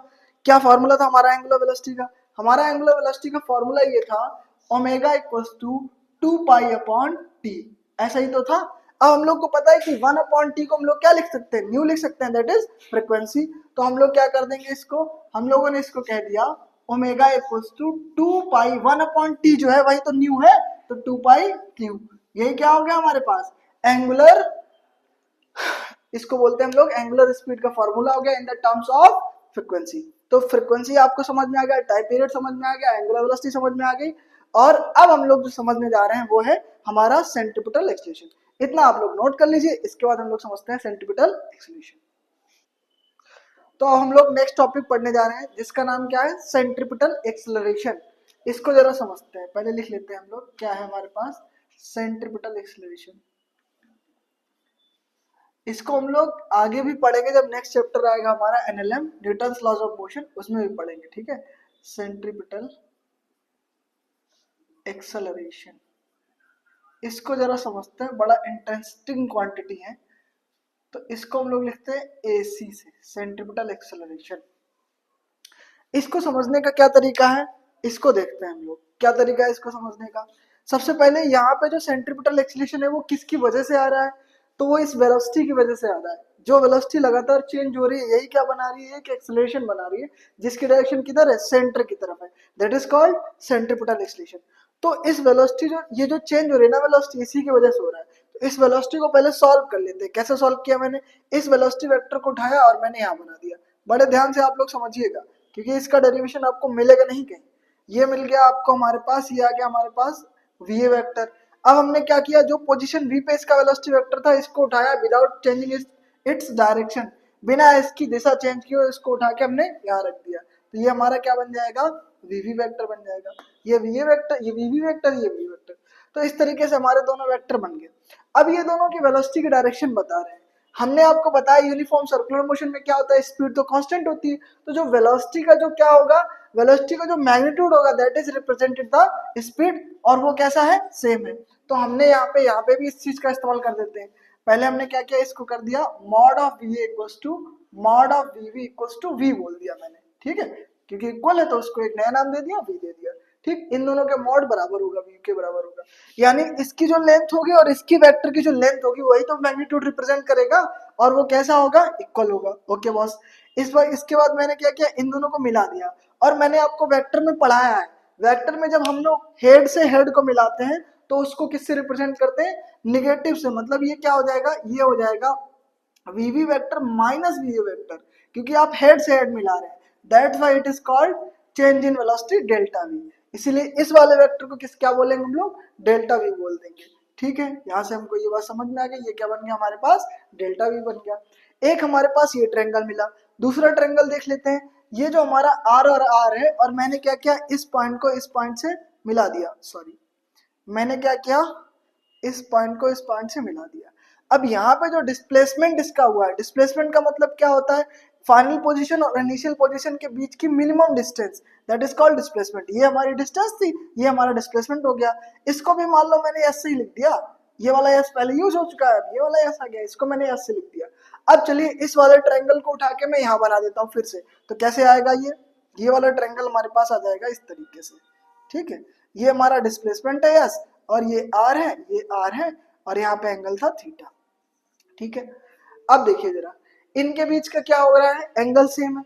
क्या फॉर्मूला था हमारा एंगुलर वेलोसिटी का। हमारा एंगुलर वेलोसिटी का फॉर्मूला ये था ओमेगा इक्वल्स टू 2π/t, ऐसा ही तो था। अब हम लोग को पता है कि 1/t को हम लोग क्या लिख सकते हैं, न्यू लिख सकते हैं, दैट इज फ्रीक्वेंसी। तो हम लोग क्या कर देंगे इसको, हम लोगों ने इसको कह दिया ओमेगा इक्वल्स टू 2π, 1/t जो है वही तो न्यू है, तो 2π/q। यही क्या हो गया हमारे पास, एंगुलर, इसको बोलते हैं हम लोग एंगुलर स्पीड का फॉर्मूला हो गया in the terms of frequency. तो फ्रीक्वेंसी आपको समझ में आ गया, टाइम पीरियड समझ में आ गया, एंगुलर वेलोसिटी समझ में आ गई। और अब हम लोग जो समझने जा रहे हैं वो है हमारा सेंट्रीपिटल एक्सीलरेशन। इतना आप लोग नोट कर लीजिए, इसके बाद हम लोग समझते हैं सेंट्रीपिटल एक्सीलरेशन। तो अब हम लोग नेक्स्ट टॉपिक पढ़ने जा रहे हैं जिसका नाम क्या है, सेंट्रीपिटल एक्सीलरेशन। इसको जरा समझते हैं, पहले लिख लेते हैं हम लोग क्या है हमारे पास, सेंट्रीपिटल एक्सीलरेशन। इसको हम लोग आगे भी पढ़ेंगे जब नेक्स्ट चैप्टर आएगा हमारा NLM, Newton's laws of motion, उसमें भी पढ़ेंगे, ठीक है। सेंट्रीपिटल एक्सेलरेशन, इसको जरा समझते हैं, बड़ा इंटरेस्टिंग क्वांटिटी है। तो इसको हम लोग लिखते हैं एसी से, सेंट्रीपिटल एक्सेलरेशन। इसको समझने का क्या तरीका है, इसको देखते हैं हम लोग, क्या तरीका है इसको समझने का। सबसे पहले यहाँ पे जो सेंट्रीपिटल एक्सेलरेशन है वो किसकी वजह से आ रहा है, तो वो इस वेलोसिटी की वजह से आ रहा है। जो वेलोसिटी लगातार चेंज हो रही है यही क्या बना रही है, एक एक्सेलरेशन बना रही है, जिसकी डायरेक्शन किधर है, सेंटर की तरफ है, that is called centripetal acceleration. तो इस वेलोसिटी जो ये जो चेंज हो रही है ना वेलोसिटी, इसी की वजह से हो रहा है। तो इस वेलोसिटी को पहले सॉल्व कर लेते हैं। कैसे सॉल्व किया मैंने, इस वेलोसिटी वेक्टर को उठाया और मैंने यहाँ बना दिया। बड़े ध्यान से आप लोग समझिएगा, क्योंकि इसका डेरिवेशन आपको मिलेगा नहीं कहीं। ये मिल गया आपको हमारे पास, ये आ गया हमारे पास va वेक्टर। अब हमने क्या किया, जो पोजीशन v पे इसका वेलोसिटी वेक्टर था इसको उठाया विदाउट चेंजिंग इट्स डायरेक्शन, बिना इसकी दिशा चेंज किए इसको उठा के हमने यहाँ रख दिया। तो ये हमारा क्या बन जाएगा, vv वेक्टर बन जाएगा। ये va वेक्टर, ये vv वेक्टर, ये v वेक्टर। तो इस तरीके से हमारे दोनों वेक्टर बन गए। अब ये दोनों की वेलोसिटी की डायरेक्शन बता रहे हैं। हमने आपको बताया यूनिफॉर्म सर्कुलर मोशन में क्या होता है, स्पीड तो कांस्टेंट होती है। तो जो वेलोसिटी का जो क्या होगा, वेलोसिटी का जो मैग्नीट्यूड होगा that is represented the speed, और वो कैसा है, सेम है। तो हमने यहाँ पे भी इस चीज का इस्तेमाल कर देते हैं। पहले हमने क्या किया, इसको कर दिया mod of va equals to mod of vv equals to v बोल दिया मैंने, ठीक है, क्योंकि इक्वल है तो उसको एक नया नाम दे दिया, v दे दिया। ठीक, इन दोनों के मॉड बराबर होगा, v के बराबर होगा, यानी इसकी जो लेंथ होगी और इसकी वेक्टर की जो लेंथ होगी वही तो मैग्नीट्यूड रिप्रेजेंट करेगा, और वो कैसा होगा, इक्वल होगा। Okay boss. इस बार इसके बाद मैंने क्या किया, इन दोनों को मिला दिया। और मैंने आपको वेक्टर में पढ़ाया है, वेक्टर में जब हम लोग हेड से हेड को मिलाते हैं तो उसको किससे रिप्रेजेंट करते हैं, निगेटिव से। मतलब ये क्या हो जाएगा, ये हो जाएगा वीवी वेक्टर माइनस वी वेक्टर, क्योंकि आप हेड से हेड मिला रहे हैं, that's why it is called change in velocity delta we. इसीलिए इस वाले वेक्टर को किस क्या बोलेंगे हम लोग, डेल्टा वी बोल देंगे। ठीक है, यहाँ से हमको ये बात समझ में आ गई। ये क्या बन गया हमारे पास, डेल्टा वी बन गया। एक हमारे पास ये ट्रायंगल मिला, दूसरा ट्रायंगल देख लेते हैं। ये जो हमारा आर और आर है, और मैंने क्या किया, इस पॉइंट को इस पॉइंट से मिला दिया, सॉरी मैंने क्या किया, इस पॉइंट को इस पॉइंट से मिला दिया। अब यहाँ पे जो डिस्प्लेसमेंट इसका हुआ है, डिस्प्लेसमेंट का मतलब क्या होता है, फाइनल पोजीशन और इनिशियल पोजीशन के बीच की minimum distance, that is called displacement. ये हमारी डिस्टेंस थी, ये हमारा डिस्प्लेसमेंट हो गया। इसको भी मान लो मैंने एस से ही लिख दिया, ये वाला एस पहले यूज हो चुका है, ये वाला एस आ गया, इसको मैंने एस से लिख दिया। अब चलिए इस वाले ट्रायंगल को उठा के मैं यहाँ बना देता हूँ फिर से, तो कैसे आएगा, ये वाला ट्रायंगल हमारे पास आ जाएगा इस तरीके से। ठीक है, ये हमारा डिस्प्लेसमेंट है एस, और ये आर है, ये आर है, और यहाँ पे एंगल था थीटा। ठीक है, अब देखिए जरा इनके बीच का क्या हो रहा है, एंगल सेम है।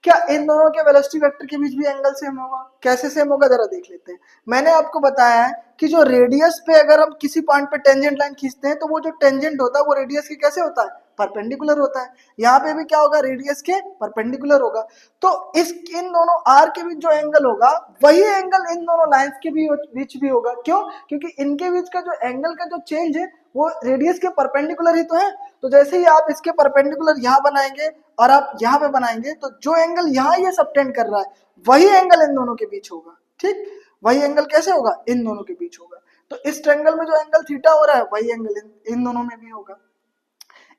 क्या इन दोनों के वेलोसिटी वेक्टर के बीच भी एंगल सेम होगा, कैसे सेम होगा जरा देख लेते हैं। मैंने आपको बताया है कि जो रेडियस पे अगर हम किसी पॉइंट पे टेंजेंट लाइन खींचते हैं तो वो जो टेंजेंट होता है वो रेडियस के कैसे होता है, परपेंडिकुलर होता है। यहाँ पे भी क्या होगा, रेडियस के परपेंडिकुलर होगा। तो इस इन दोनों आर के बीच जो एंगल होगा वही एंगल इन दोनों लाइंस के बीच भी होगा। क्यों, क्योंकि इनके बीच का जो एंगल का जो चेंज है वो रेडियस के परपेंडिकुलर ही तो है। तो जैसे ही आप इसके परपेंडिकुलर यहाँ बनाएंगे और आप यहाँ पे बनाएंगे, तो जो एंगल यहाँ ये सबटेंड कर रहा है वही एंगल इन दोनों के बीच होगा। ठीक, वही एंगल कैसे होगा, इन दोनों के बीच होगा। तो इस ट्रायंगल में जो एंगल थीटा हो रहा है वही एंगल इन दोनों में भी होगा।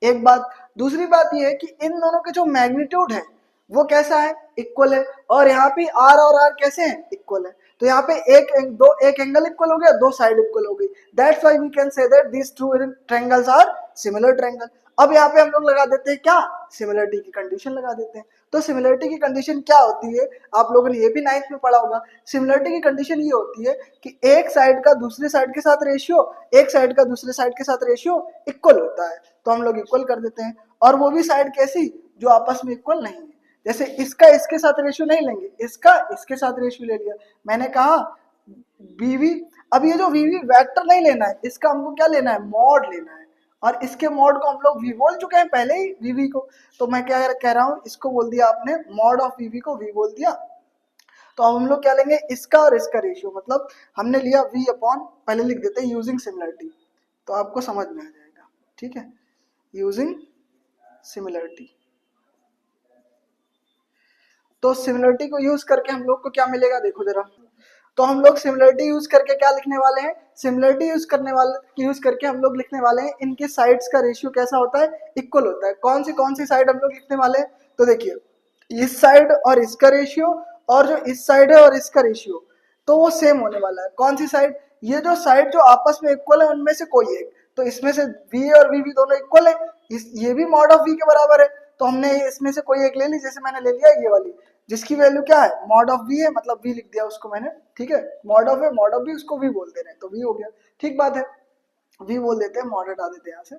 एक बात, दूसरी बात ये है कि इन दोनों के जो मैग्नीट्यूड है वो कैसा है, इक्वल है। और यहाँ पे आर और आर कैसे हैं, इक्वल है। तो यहाँ पे एक एंगल इक्वल हो गया, दो साइड इक्वल हो गई, that's why we can say that these two triangles are similar triangle. अब यहाँ पे हम लोग लगा देते हैं क्या, सिमिलरिटी की कंडीशन लगा देते हैं। तो सिमिलरिटी की कंडीशन क्या होती है, आप लोगों ने ये भी 9th में पढ़ा होगा। सिमिलरिटी की कंडीशन ये होती है कि एक साइड का दूसरे साइड के साथ रेशियो, एक साइड का दूसरे साइड के साथ रेशियो इक्वल होता है, तो हम लोग इक्वल कर देते हैं। और वो भी साइड कैसी, जो आपस में इक्वल नहीं है। जैसे इसका इसके साथ रेशियो नहीं लेंगे, इसका इसके साथ रेशियो ले लिया। मैंने कहा वीवी, अब ये जो वीवी वेक्टर नहीं लेना है, इसका हमको क्या लेना है, मॉड लेना है। और इसके मॉड को हम लोग वी बोल चुके हैं पहले ही, वीवी को। तो मैं क्या कह रहा हूँ, इसको बोल दिया आपने, मॉड ऑफ वीवी को वी बोल दिया। तो अब हम लोग क्या लेंगे, इसका और इसका रेशियो, मतलब हमने लिया v अपॉन, पहले लिख देते हैं यूजिंग सिमिलरिटी, तो आपको समझ में आ जाएगा। ठीक है, यूजिंग सिमिलरिटी। तो सिमिलरिटी को यूज करके हम लोग को क्या मिलेगा, देखो जरा। तो हम लोग सिमिलरिटी यूज करके क्या लिखने वाले हैं, सिमिलरिटी यूज करके हम लोग लिखने वाले हैं इनके साइड्स का रेशियो कैसा होता है, इक्वल होता है। कौन सी साइड हम लोग लिखने वाले हैं, तो देखिए इस साइड और इसका रेशियो, और जो इस साइड है और इसका रेशियो, तो वो सेम होने वाला है। कौन सी साइड, ये जो साइड जो आपस में इक्वल है उनमें से कोई एक। तो इसमें से v और v दोनों इक्वल है, ये भी मॉड ऑफ v के बराबर है, तो हमने इसमें से कोई एक ले ली। जैसे मैंने ले लिया ये वाली, जिसकी वैल्यू क्या है, मॉड ऑफ v है, मतलब v लिख दिया उसको मैंने। ठीक है, मॉड ऑफ है, मॉड ऑफ v, उसको v बोल दे रहे हैं, तो v हो गया। ठीक बात है, v बोल देते हैं, मॉड हटा देते हैं यहाँ से,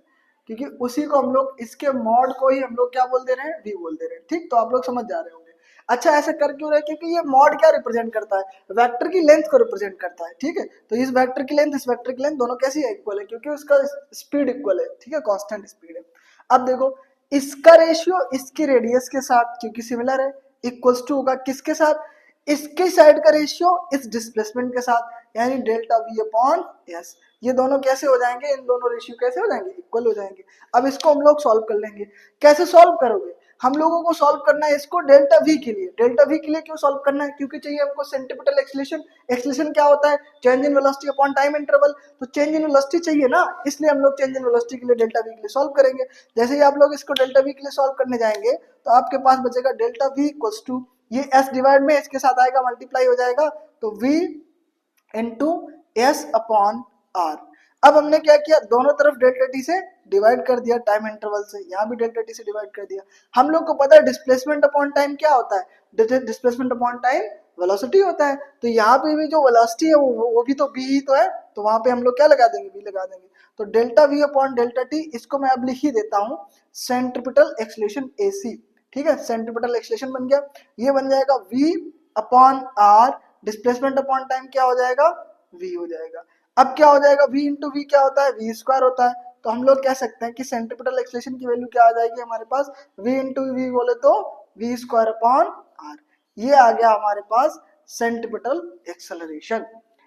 क्योंकि उसी को हम लोग, इसके मॉड को ही हम लोग क्या बोल दे रहे हैं, v बोल दे रहे हैं। ठीक, तो आप लोग समझ जा रहे होंगे। अच्छा, ऐसा कर क्यों रहे, क्योंकि ये मॉड क्या रिप्रेजेंट करता है, वेक्टर की लेंथ को रिप्रेजेंट करता है। ठीक है, तो इस वेक्टर की लेंथ, इस वेक्टर की लेंथ दोनों कैसी है, इक्वल है, क्योंकि उसका स्पीड इक्वल है। ठीक है, कांस्टेंट स्पीड है। अब देखो, इसका रेशियो इसकी रेडियस के साथ, क्योंकि सिमिलर है, इक्वल्स टू होगा किसके साथ, इसके साइड का रेशियो इस डिस्प्लेसमेंट के साथ, यानी डेल्टा वी अपॉन एस। ये दोनों कैसे हो जाएंगे, इन दोनों रेशियो कैसे हो जाएंगे, इक्वल हो जाएंगे। अब इसको हम लोग सॉल्व कर लेंगे। कैसे सॉल्व करोगे, हम लोगों को सॉल्व करना है इसको डेल्टा वी के लिए। डेल्टा वी के लिए क्यों सॉल्व करना है, क्योंकि चाहिए हमको सेंट्रीपिटल एक्सीलरेशन। एक्सीलरेशन क्या होता है, change in velocity upon time interval. तो चेंज इन वेलोसिटी चाहिए ना, इसलिए हम लोग चेंज इन वेलोसिटी के लिए डेल्टा वी के लिए सॉल्व करेंगे। जैसे ही आप लोग इसको डेल्टा वी के लिए सॉल्व करने जाएंगे तो आपके पास बचेगा डेल्टा वी इक्वल्स टू, ये s डिवाइड में इसके साथ आएगा, मल्टीप्लाई हो जाएगा, तो v into S upon R. अब हमने क्या किया, दोनों तरफ डेल्टा टी से डिवाइड कर दिया, टाइम इंटरवल से, यहाँ भी डेल्टा टी से डिवाइड कर दिया। हम लोग को पता है डिस्प्लेसमेंट अपॉन टाइम क्या होता है, डिस्प्लेसमेंट अपॉन टाइम वेलोसिटी होता है। तो यहाँ पे भी जो वेलोसिटी है वो भी तो v ही तो है, तो वहां पे हम लोग क्या लगा देंगे, v लगा देंगे। तो delta v upon delta T, इसको मैं अब लिख ही देता हूँ सेंट्रीपिटल एक्सीलरेशन ac। ठीक है, सेंट्रीपिटल एक्सीलरेशन बन गया, ये बन जाएगा v upon r, displacement upon time क्या हो जाएगा, v हो जाएगा। अब क्या हो जाएगा, v इंटू वी क्या होता है, v स्क्वायर होता है। तो हम लोग कह सकते हैं कि सेंट्रीपिटल एक्सीलरेशन की वैल्यू क्या आ जाएगी हमारे पास, v इंटू वी बोले तो v स्क्वायर अपॉन r। ये आ गया हमारे पास सेंट्रीपिटल एक्सेलरेशन।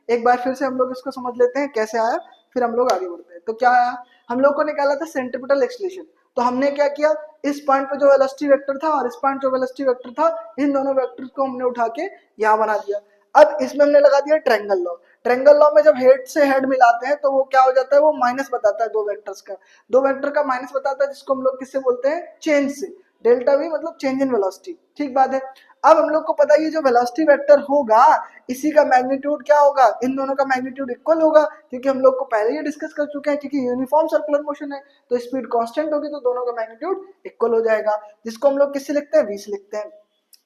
एक बार फिर से हम लोग इसको समझ लेते हैं कैसे आया, फिर हम लोग आगे बढ़ते हैं। तो क्या आया, हम लोग को निकाला था सेंट्रीपिटल एक्सीलरेशन। तो हमने क्या किया, इस पॉइंट पे जो वेलोसिटी वेक्टर था और इस पॉइंट जो वेलोसिटी वेक्टर था, इन दोनों वेक्टर्स को हमने उठा के यहाँ बना दिया। अब इसमें हमने लगा दिया ट्रायंगल लॉ। ट्रायंगल लॉ में जब हेड से हेड मिलाते हैं तो वो क्या हो जाता है, वो माइनस बताता है दो वेक्टर्स का, दो वेक्टर का माइनस बताता है, जिसको हम लोग किससे बोलते हैं, चेंज से। डेल्टा वी मतलब चेंज इन वेलोसिटी। ठीक बात है। अब हम लोग को पता है ये जो वेलोसिटी वेक्टर होगा, इसी का मैग्नीट्यूड क्या होगा, इन दोनों का मैग्नीट्यूड इक्वल होगा, क्योंकि हम लोग को पहले ही डिस्कस कर चुके हैं, क्योंकि यूनिफॉर्म सर्कुलर मोशन है तो स्पीड कांस्टेंट होगी, तो दोनों का मैग्नीट्यूड इक्वल हो जाएगा, जिसको हम लोग किससे लिखते हैं, v से लिखते हैं।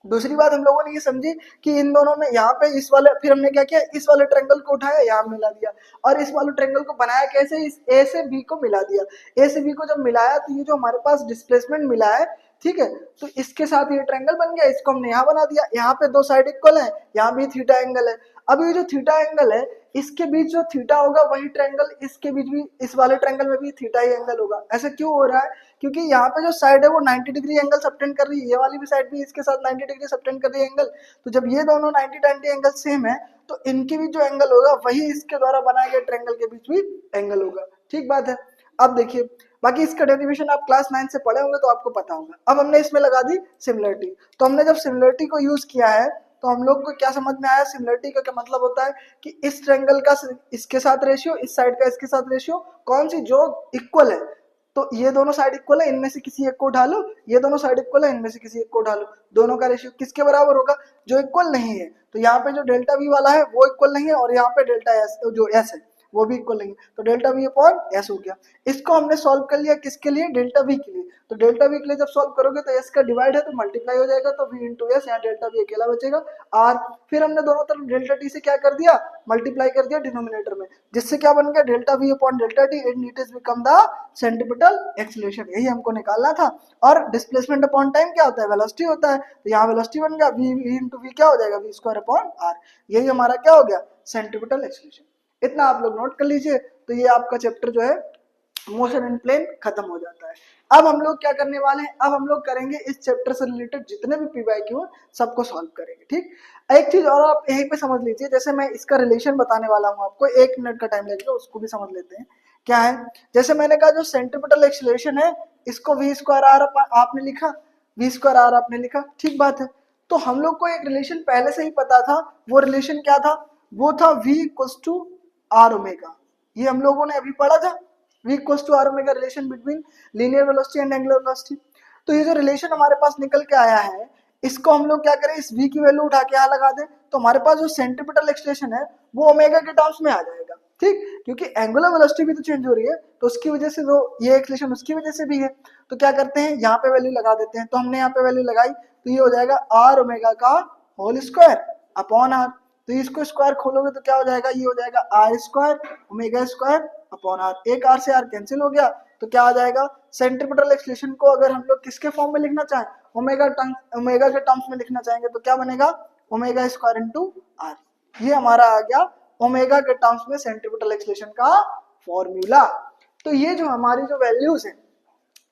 दूसरी बात हम लोगों ने ये समझी कि इन दोनों में यहाँ पे इस वाले, फिर हमने क्या किया, इस वाले ट्रायंगल को उठाया, यहाँ मिला दिया, और इस वाले ट्रायंगल को बनाया कैसे, इस ए से बी को मिला दिया। ए से बी को जब मिलाया तो ये जो हमारे पास डिस्प्लेसमेंट मिला है, ठीक है, तो इसके साथ ये ट्रायंगल बन गया, इसको हमने यहाँ बना दिया। यहाँ पे दो साइड इक्वल है, यहाँ भी थीटा एंगल है। अब ये जो थीटा एंगल है, इसके बीच जो थीटा होगा वही ट्रायंगल, इसके बीच भी, इस वाले ट्रायंगल में भी थीटा ही एंगल होगा। ऐसा क्यों हो रहा है, क्योंकि यहाँ पे जो साइड है वो 90 डिग्री एंगल सबटेंड कर रही है, ये वाली भी साइड भी इसके साथ 90 डिग्री सबटेंड कर रही है एंगल। तो जब ये दोनों 90 एंगल सेम है, तो इनके बीच जो एंगल होगा वही इसके द्वारा बनाए गए ट्रायंगल के बीच भी एंगल होगा। ठीक बात है। अब देखिए, बाकी इसका डेरिवेशन आप क्लास 9 से पढ़े होंगे तो आपको पता होगा। अब हमने इसमें लगा दी सिमिलरिटी। तो हमने जब सिमिलरिटी को यूज किया है तो हम लोग को क्या समझ में आया, सिमिलरिटी का क्या मतलब होता है कि इस ट्रायंगल का इसके साथ रेशियो, इस साइड का इसके साथ रेशियो, कौन सी, जो इक्वल है। तो ये दोनों साइड इक्वल है, इनमें से किसी एक को उठा लो, ये दोनों साइड इक्वल है, इनमें से किसी एक को उठा लो, दोनों का रेशियो किसके बराबर होगा, जो इक्वल नहीं है। तो यहाँ पे जो डेल्टा वी वाला है वो इक्वल नहीं है, और यहाँ पे डेल्टा एस जो एस है वो भी इक्वल नहीं है, तो डेल्टा वी अपॉन एस हो गया। इसको हमने सॉल्व कर लिया किसके लिए, डेल्टा वी के लिए। तो डेल्टा वी के लिए जब सॉल्व करोगे तो एस का डिवाइड है तो मल्टीप्लाई हो जाएगा, तो वी इंटू एस, यहाँ डेल्टा वी अकेला बचेगा, आर। फिर हमने दोनों तरफ डेल्टा टी से क्या कर दिया, मल्टीप्लाई कर दिया डिनोमिनेटर में, जिससे क्या बन गया, delta we upon delta T, and it is become the centripetal acceleration. यही हमको निकालना था। और डिस्प्लेसमेंट अपॉन टाइम क्या होता है, वेलोसिटी होता है, तो यहाँ वेलोसिटी बन गया वी इंटू वी क्या हो जाएगा, वी स्क्वायर अपॉन आर। यही हमारा क्या हो गया, सेंट्रीपिटल एक्सीलरेशन। इतना आप लोग नोट कर लीजिए, तो ये आपका चैप्टर जो है मोशन इन प्लेन खत्म हो जाता है। अब हम लोग क्या करने वाले हैं, अब हम लोग करेंगे इस चैप्टर से रिलेटेड जितने भी पीवाईक्यू हैं सबको सॉल्व करेंगे। ठीक, एक चीज और आप यहीं पे समझ लीजिए, जैसे मैं इसका रिलेशन बताने वाला हूँ आपको, 1 मिनट का टाइम लगेगा, उसको भी समझ लेते हैं क्या है। जैसे मैंने कहा जो सेंट्रीपिटल एक्सीलरेशन है, इसको वी स्क्वायर आर आपने लिखा, वी स्क्वायर आर आपने लिखा, ठीक बात है। तो हम लोग को एक रिलेशन पहले से ही पता था, वो रिलेशन क्या था, वो था v equals to R omega. ये हम लोगों ने अभी पढ़ा था, v equals to R omega, relation between linear velocity and angular velocity. तो ये जो रिलेशन हमारे पास निकल के आया है, इसको हम लोग क्या करें, इस v की वैल्यू उठा के यहाँ लगा दें, तो हमारे पास जो सेंट्रीपिटल एक्सीलरेशन है वो ओमेगा के टर्म्स में आ जाएगा। ठीक, क्योंकि एंगुलर वेलोसिटी भी तो चेंज हो रही है, तो उसकी वजह से जो ये एक्सीलरेशन उसकी वजह से भी है। तो क्या करते हैं, यहाँ पे वैल्यू लगा देते हैं। तो हमने यहाँ पे वैल्यू लगाई, तो ये हो जाएगा आर ओमेगा का होल स्क्वायर अपॉन आर। तो इसको स्क्वायर खोलोगे तो क्या हो जाएगा, ये हो जाएगा R square omega square upon R. एक आर से आर कैंसिल हो गया तो क्या आ जाएगा, सेंट्रीपिटल एक्सलेशन को अगर हम लोग किसके फॉर्म में लिखना चाहें, ओमेगा के टर्म्स में लिखना चाहेंगे तो क्या बनेगा, ओमेगा स्क्वायर इंटू आर। ये हमारा आ गया ओमेगा के टर्म्स में सेंट्रीपिटल एक्सलेशन का फॉर्मूला। तो ये जो हमारी जो वैल्यूज है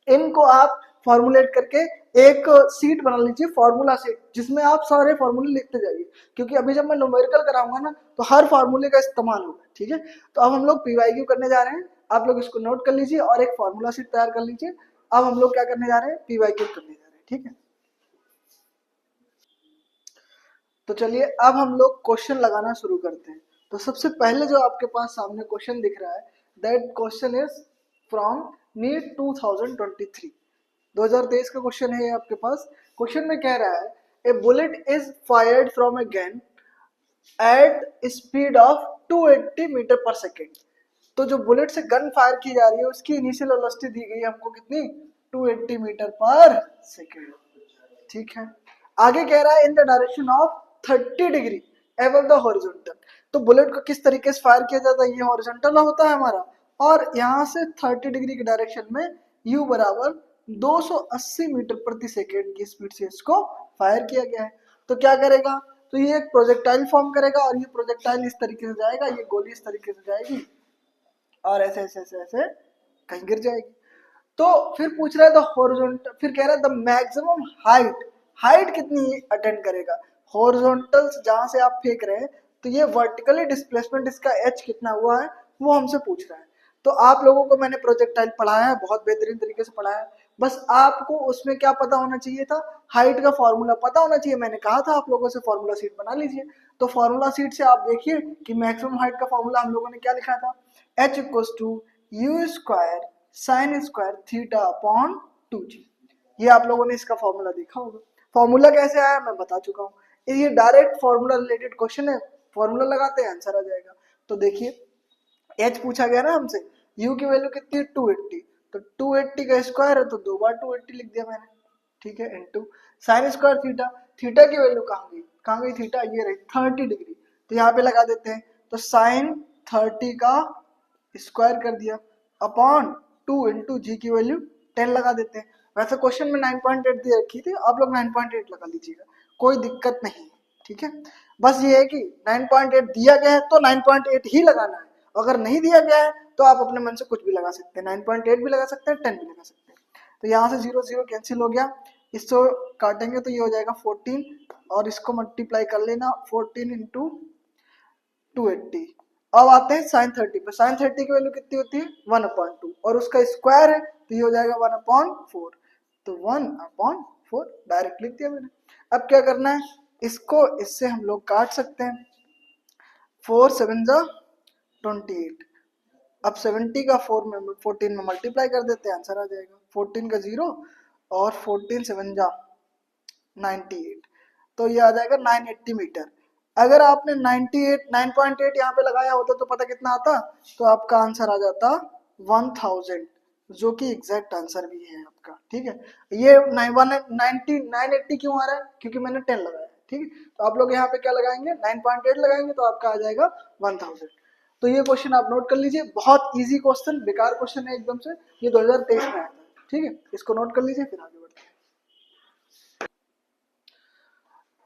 इनको आप फॉर्मुलेट करके एक सीट बना लीजिए, फॉर्मूला सीट, जिसमें आप सारे फॉर्मूले लिखते जाइए, क्योंकि अभी जब मैं न्यूमेरिकल कराऊंगा ना तो हर फॉर्मूले का इस्तेमाल होगा। ठीक है, तो अब हम लोग पीवाईक्यू करने जा रहे हैं, आप लोग इसको नोट कर लीजिए और एक फॉर्मूला सीट तैयार कर लीजिए। अब हम लोग क्या करने जा रहे हैं, पीवाईक्यू करने जा रहे हैं। ठीक है, तो चलिए अब हम लोग क्वेश्चन लगाना शुरू करते हैं। तो सबसे पहले जो आपके पास सामने क्वेश्चन दिख रहा है, that question is from NEET 2023, 2023 का क्वेश्चन है ये आपके पास। क्वेश्चन में कह रहा है a bullet is fired from a gun at speed of 280 metre per second. तो जो बुलेट से गन फायर की जा रही है उसकी इनिशियल वेलोसिटी दी गई है हमको कितनी, 280 मीटर पर सेकेंड। ठीक है, आगे कह रहा है in the direction of 30 degree above the horizontal. तो बुलेट को किस तरीके से फायर किया जाता है, ये हॉरिजॉन्टल होता है हमारा, और यहाँ से 30 डिग्री की डायरेक्शन में u बराबर 280 मीटर प्रति सेकेंड की स्पीड से इसको फायर किया गया है। तो क्या करेगा, तो ये एक प्रोजेक्टाइल फॉर्म करेगा और ये प्रोजेक्टाइल इस तरीके से जाएगा, ये गोली इस तरीके से जाएगी और ऐसे ऐसे ऐसे ऐसे कहीं गिर जाएगी। तो फिर पूछ रहा है द हॉरिजॉन्टल, फिर कह रहा है द मैक्सिमम हाइट, हाइट कितनी अटेंड करेगा, हॉरिजॉन्टल जहां से आप फेंक रहे हैं, तो ये वर्टिकली डिस्प्लेसमेंट इसका एच कितना हुआ है वो हमसे पूछ रहा है। तो आप लोगों को मैंने प्रोजेक्टाइल पढ़ाया है, बहुत बेहतरीन तरीके से पढ़ाया है, बस आपको उसमें क्या पता होना चाहिए था, हाइट का फॉर्मूला पता होना चाहिए। मैंने कहा था आप लोगों से फॉर्मूला शीट बना लीजिए, तो फॉर्मूला शीट से आप देखिए कि मैक्सिमम हाइट का फॉर्मूला हम लोगों ने क्या लिखा था, h equals to u square sine square theta upon 2g। ये आप लोगों ने इसका फॉर्मूला देखा होगा। फॉर्मूला कैसे आया मैं बता चुका हूँ, ये डायरेक्ट फॉर्मूला रिलेटेड क्वेश्चन है, फॉर्मूला लगाते हैं आंसर आ जाएगा। तो देखिए h पूछा गया ना हमसे, u की वैल्यू कितनी है 280, तो 280 का स्क्वायर है तो दो बार 280 लिख दिया मैंने। ठीक है, into sine square theta, theta की वैल्यू कहाँ गई थीटा, ये रही 30 डिग्री, तो यहाँ पे लगा देते हैं, तो साइन 30 का स्क्वायर कर दिया अपॉन 2 इंटू जी की वैल्यू 10 लगा देते हैं। वैसे क्वेश्चन में 9.8 दी रखी थी, आप लोग 9.8 लगा लीजिएगा, कोई दिक्कत नहीं। ठीक है, बस ये है कि 9.8 दिया गया है तो 9.8 ही लगाना है, अगर नहीं दिया गया है तो आप अपने मन से कुछ भी लगा सकते हैं, 9.8 भी लगा सकते हैं, 10 भी लगा सकते हैं। तो यहाँ से 0 0 कैंसिल हो गया, इसको काटेंगे तो ये हो जाएगा 14 और इसको मल्टीप्लाई कर लेना 14 इंटू 280। अब आते हैं साइन 30 पे, साइन 30 की वैल्यू कितनी होती है 1/2 और उसका स्क्वायर है तो ये हो जाएगा 1/4, तो 1/4 डायरेक्ट लिख दिया मैंने। अब क्या करना है, इसको इससे हम लोग काट सकते हैं, 4 7 जा 28। अब 70 का 14 में मल्टीप्लाई कर देते हैं, आंसर आ जाएगा 14 का 0 और 14 7 जा 98, तो ये आ जाएगा 980 मीटर। अगर आपने 9.8 यहाँ पे लगाया होता तो पता कितना आता, तो आपका आंसर आ जाता 1000, जो कि एग्जैक्ट आंसर भी है आपका। ठीक है, ये 980 क्यों आ रहा है, क्योंकि मैंने 10 लगाया। ठीक है, तो आप लोग यहाँ पे क्या लगाएंगे 9.8 लगाएंगे तो आपका आ जाएगा 1000। तो ये क्वेश्चन आप नोट कर लीजिए, बहुत इजी क्वेश्चन, बेकार क्वेश्चन है एकदम से, ये 2023 में आया था। ठीक है, इसको नोट कर लीजिए फिर आगे बढ़ते हैं।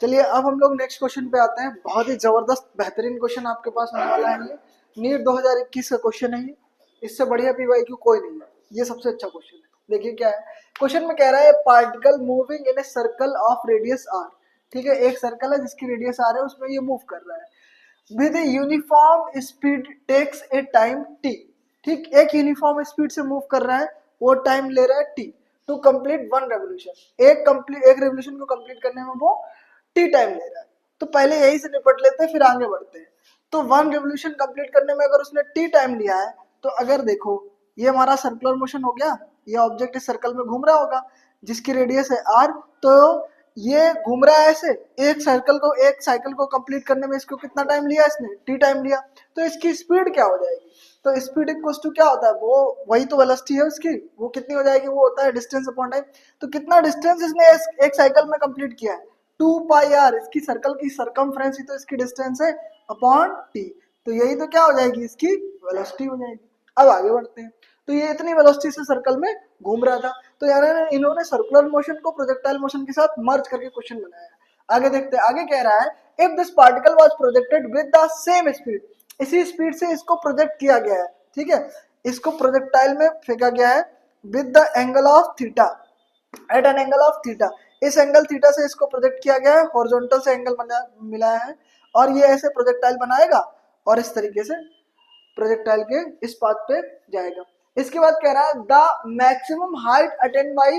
चलिए अब हम लोग नेक्स्ट क्वेश्चन पे आते हैं, बहुत ही जबरदस्त बेहतरीन क्वेश्चन आपके पास होने वाला है। ये नीट 2021 का क्वेश्चन है, ये इससे बढ़िया पीवाईक्यू कोई नहीं है, ये सबसे अच्छा क्वेश्चन है। देखिए क्या है क्वेश्चन में, कह रहा है particle moving in a circle of radius r. ठीक है, एक सर्कल है जिसकी रेडियस आर है, उसमें ये मूव कर रहा है with a uniform speed takes a time t. ठीक, एक यूनिफॉर्म स्पीड से मूव कर रहा है, वो टाइम ले रहा है t to complete one revolution. एक रेवोल्यूशन को कंप्लीट करने में वो टी टाइम ले रहा है। तो पहले यही से निपट लेते हैं फिर आगे बढ़ते हैं। तो वन रेवोल्यूशन कंप्लीट करने में अगर उसने टी टाइम लिया है, तो अगर देखो ये हमारा सर्कुलर मोशन हो गया, ये ऑब्जेक्ट इस सर्कल में घूम रहा होगा जिसकी रेडियस है आर, तो ये घूम रहा है ऐसे, एक साइकिल को कंप्लीट करने में इसको कितना टाइम लिया, इसने टी टाइम लिया, तो इसकी स्पीड क्या हो जाएगी, तो स्पीड इक्वल्स टू क्या होता है, वो वही तो वेलोसिटी है उसकी, वो कितनी हो जाएगी, वो होता है डिस्टेंस अपॉन टाइम। तो कितना डिस्टेंस इसने एक साइकिल में कंप्लीट किया है, 2πr, इसकी सर्कल की सरकमफ्रेंस ही तो इसकी डिस्टेंस है अपॉन t, तो यही तो क्या हो जाएगी इसकी वेलोसिटी हो जाएगी। अब आगे बढ़ते हैं, तो ये इतनी वेलोसिटी से सर्कल में घूम रहा था, तो यार इन्होंने सर्कुलर मोशन को प्रोजेक्टाइल मोशन के साथ मर्ज करके क्वेश्चन बनाया। आगे देखते हैं, आगे कह रहा है if this particle was projected with the same speed, इसी स्पीड से इसको प्रोजेक्ट किया गया है, ठीक है, इसको प्रोजेक्टाइल में फेंका गया है with the angle of theta, at an angle of theta, इस एंगल थीटा से इसको प्रोजेक्ट किया गया है, हॉरिजॉन्टल से एंगल मिला है, और ये ऐसे प्रोजेक्टाइल बनाएगा और इस तरीके से प्रोजेक्टाइल के इस पाथ पे जाएगा। इसके बाद कह रहा है the maximum height attend by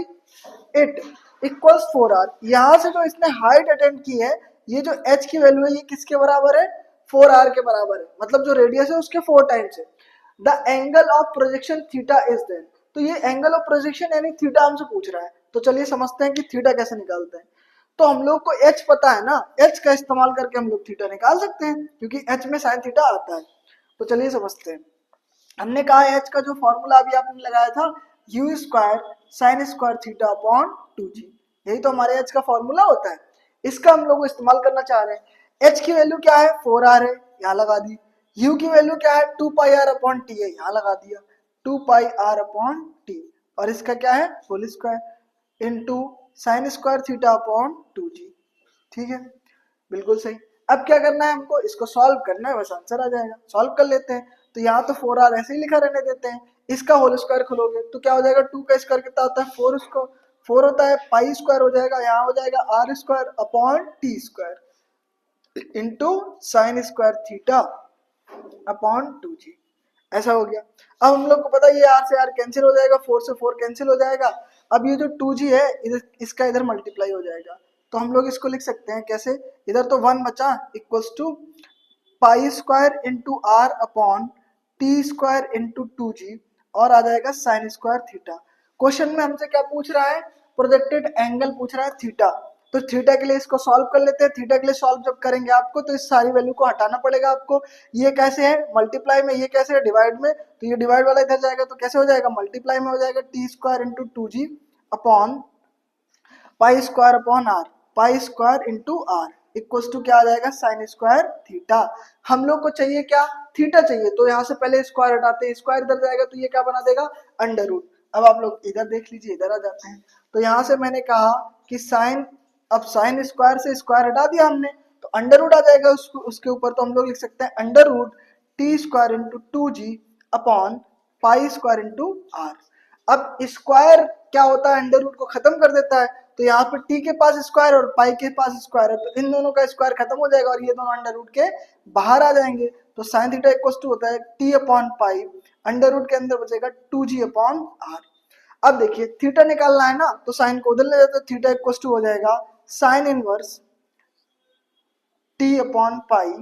it equals 4r, यहाँ से जो इसने हाइट अटेंड की है, ये जो h की वैल्यू है ये किसके बराबर है 4r के बराबर है, मतलब जो रेडियस है उसके 4 टाइम्स है। The angle of projection theta is there, तो ये एंगल ऑफ प्रोजेक्शन यानी थीटा हमसे पूछ रहा है, तो चलिए समझते हैं कि थीटा कैसे निकालते हैं। तो हम लोग को h पता है ना, h का इस्तेमाल करके हम लोग थीटा निकाल सकते हैं क्योंकि h में साइन थीटा आता है। तो चलिए समझते हैं, हमने कहा h का जो फॉर्मूला अभी आपने लगाया था u square sine square theta upon 2g, यही तो हमारे h का फॉर्मूला होता है, इसका हम लोग इस्तेमाल करना चाह रहे हैं। h की वैल्यू क्या है 4r है, यहाँ लगा दी, u की वैल्यू क्या है 2πr अपॉन t है, यहाँ लगा दिया 2πr अपॉन t, और इसका क्या है whole square into sine square theta upon 2g, ठीक है, बिल्कुल सही। अब क्या करना है हमको, इसको सॉल्व करना है, बस आंसर आ जाएगा, सॉल्व कर लेते हैं। तो यहाँ तो 4r ऐसे ही लिखा रहने देते हैं, इसका होल स्क्वायर खोलोगे तो क्या हो जाएगा, 2 का स्क्वायर कितना होता है 4, उसको 4 होता है, पाई स्क्वायर हो जाएगा, यहाँ हो जाएगा r square upon t square into sine square theta upon 2g, ऐसा हो गया। अब हम लोग को पता है ये r से r कैंसिल हो जाएगा, 4 से 4 कैंसिल हो जाएगा, अब ये जो 2g है इसका इधर मल्टीप्लाई हो जाएगा, तो हम लोग इसको लिख सकते हैं कैसे, इधर तो 1 बचा equals to pi square into r upon t square into 2g, और आ जाएगा साइन स्क्वायर थीटा। क्वेश्चन में हमसे क्या पूछ रहा है, प्रोजेक्टेड एंगल पूछ रहा है थीटा, तो थीटा के लिए इसको सॉल्व कर लेते हैं। थीटा के लिए सॉल्व जब करेंगे आपको तो इस सारी वैल्यू को हटाना पड़ेगा आपको, ये कैसे है मल्टीप्लाई में, ये कैसे है डिवाइड में, तो ये डिवाइड वाला इधर जाएगा तो कैसे हो जाएगा मल्टीप्लाई में हो जाएगा t square into 2g upon pi square upon r, pi square into r equals to क्या आ जाएगा साइन स्क्वायर थीटा। हम लोग को चाहिए क्या थीटा चाहिए, तो यहाँ से पहले स्क्वायर हटाते हैं, स्क्वायर इधर जाएगा तो ये क्या बना देगा अंडर रूट। अब आप लोग इधर देख लीजिए, इधर आ जाते हैं, तो यहाँ से मैंने कहा कि साइन, अब साइन स्क्वायर से स्क्वायर हटा दिया हमने तो अंडर रूट आ जाएगा उसके ऊपर, तो हम लोग लिख सकते हैं under root t square into 2g upon pi square into r. अब स्क्वायर क्या होता है अंडर रूट को खत्म कर देता है, तो यहाँ पर t के पास स्क्वायर और पाई के पास स्क्वायर है, तो इन दोनों का स्क्वायर खत्म हो जाएगा और ये दोनों अंडर रूट के बाहर आ जाएंगे, तो साइन थीटा इक्वल टू होता है t upon pi, under root के अंदर बचेगा 2g अपॉन आर। अब देखिए थीटा निकालना है ना, तो साइन को उधर ले जाते हैं, थीटा इक्वल टू हो जाएगा sine inverse t upon pi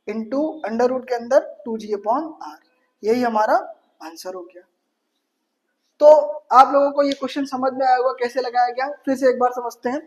into under root के अंदर 2g अपॉन आर, यही हमारा आंसर हो गया। तो आप लोगों को ये क्वेश्चन समझ में आया होगा कैसे लगाया गया, फिर से एक बार समझते हैं,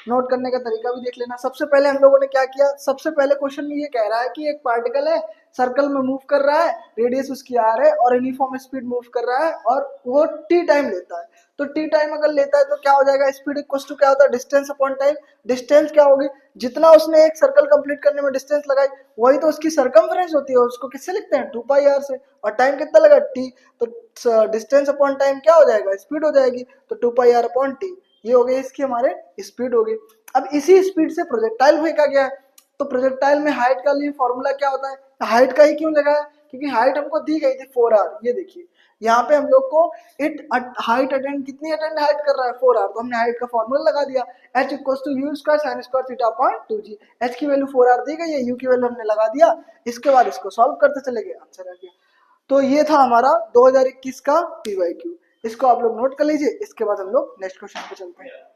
नोट करने का तरीका भी देख लेना। सबसे पहले हम लोगों ने क्या किया, सबसे पहले क्वेश्चन में ये कह रहा है कि एक पार्टिकल है सर्कल में मूव कर रहा है, रेडियस उसकी आर है और यूनिफॉर्म स्पीड मूव कर रहा है और वो टी टाइम लेता है, तो टी टाइम अगर लेता है तो क्या हो जाएगा स्पीड इक्वल टू क्या होता है डिस्टेंस अपॉन टाइम। डिस्टेंस क्या होगी, जितना उसने एक सर्कल कंप्लीट करने में डिस्टेंस लगाई वही तो उसकी सरकमफ्रेंस होती है, उसको किससे लिखते हैं 2πr से, और टाइम कितना लगा टी, तो डिस्टेंस अपॉन टाइम क्या हो जाएगा स्पीड हो जाएगी, तो 2πr अपॉन टी, ये हो गई इसकी हमारे स्पीड हो गई। अब इसी स्पीड से प्रोजेक्टाइल फेंका गया है, तो प्रोजेक्टाइल में हाइट का लिए फॉर्मूला क्या होता है, हाइट का ही क्यों लगाया, क्योंकि हाइट हमको दी गई थी 4r, ये देखिए यहाँ पे हम लोग को हाइट अटेंड कितनी अटेंड हाइट कर रहा है 4r, तो हमने हाइट का फॉर्मूला लगा दिया h equals to u square sine square theta upon 2g, h की वैल्यू 4r दी गई है, u की वैल्यू हमने लगा दिया, इसके बाद इसको सॉल्व करते चले गए, आंसर आ गया। तो ये था हमारा 2021 का PYQ, इसको आप लोग नोट कर लीजिए, इसके बाद हम लोग नेक्स्ट क्वेश्चन पे चलते हैं।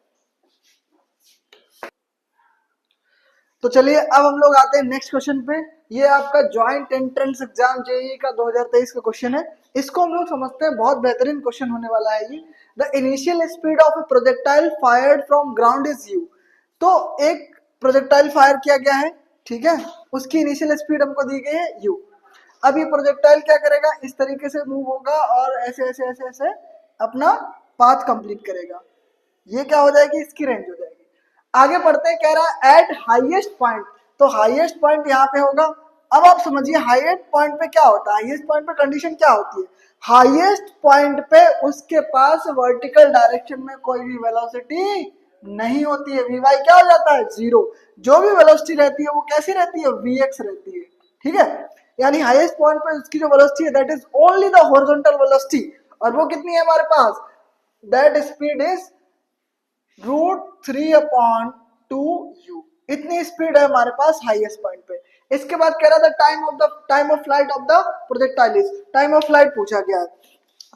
तो चलिए अब हम लोग आते हैं नेक्स्ट क्वेश्चन पे, ये आपका ज्वाइंट एंट्रेंस एग्जाम जेईई का 2023 का क्वेश्चन है, इसको हम लोग समझते हैं, बहुत बेहतरीन क्वेश्चन होने वाला है ये। The initial speed of A projectile fired from ground is u, तो एक प्रोजेक्टाइल फायर किया गया है, ठीक है, उसकी इनिशियल स्पीड हमको दी गई है u। अब ये प्रोजेक्टाइल क्या करेगा, इस तरीके से मूव होगा और ऐसे ऐसे ऐसे ऐसे अपना पाथ कंप्लीट करेगा, ये क्या हो जाएगी इसकी रेंज हो जाएगी। आगे बढ़ते हैं, कह रहा है एट हाईएस्ट पॉइंट, तो हाईएस्ट पॉइंट यहाँ पे होगा। अब आप समझिए हाईएस्ट पॉइंट पे क्या होता है, हाईएस्ट पॉइंट पे कंडीशन क्या होती है, हाईएस्ट पॉइंट पे उसके पास वर्टिकल डायरेक्शन में कोई भी वेलोसिटी नहीं होती है, वी वाई क्या हो जाता है, जीरो। जो भी वेलोसिटी रहती है वो कैसी रहती है, वी एक्स रहती है, ठीक है। यानी हाईएस्ट पॉइंट पे उसकी जो वेलोसिटी है that is only the horizontal velocity, और वो कितनी है हमारे पास, दैट स्पीड इज √3/2u, इतनी स्पीड है हमारे पास हाईएस्ट पॉइंट पे। इसके बाद कह रहा था time of flight of the projectile is, time of flight पूछा गया है।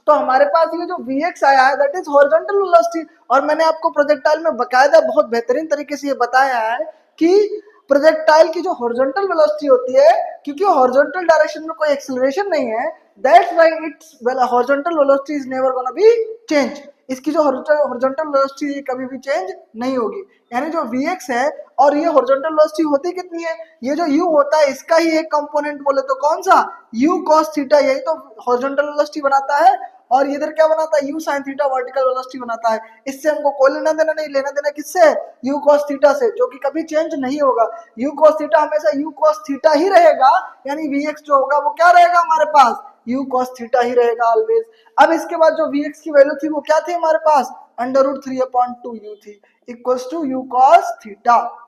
तो हमारे पास ये जो Vx आया है दैट इज हॉरिजॉन्टल वेलोसिटी, और मैंने आपको प्रोजेक्टाइल में बकायदा बहुत बेहतरीन तरीके से ये बताया है कि प्रोजेक्टाइल की जो हॉरिजॉन्टल वेलोसिटी होती है, क्योंकि हॉरिजॉन्टल डायरेक्शन में कोई एक्सेलरेशन नहीं है, that's why it's horizontal velocity is never gonna be change, इसकी जो हॉरिजॉन्टल वेलोसिटी कभी भी चेंज नहीं होगी। यानी जो Vx है और ये हॉरिजॉन्टल वेलोसिटी होती कितनी है, ये जो u होता है इसका ही एक कंपोनेंट बोले तो कौन सा, u cos थीटा, यही तो हॉरिजॉन्टल वेलोसिटी बनाता है, और इधर क्या बनाता है, u sin theta vertical velocity बनाता है। इससे हमको कोई लेना देना नहीं, लेना देना किससे, u cos थीटा से, जो कि कभी चेंज नहीं होगा। u cos थीटा हमेशा u cos थीटा ही रहेगा, यानी Vx जो होगा वो क्या रहेगा हमारे पास, u cos थीटा ही रहेगा ऑलवेज। अब इसके बाद जो Vx की वैल्यू थी वो क्या थी हमारे पास, √3/2u थी, equals to u cos theta.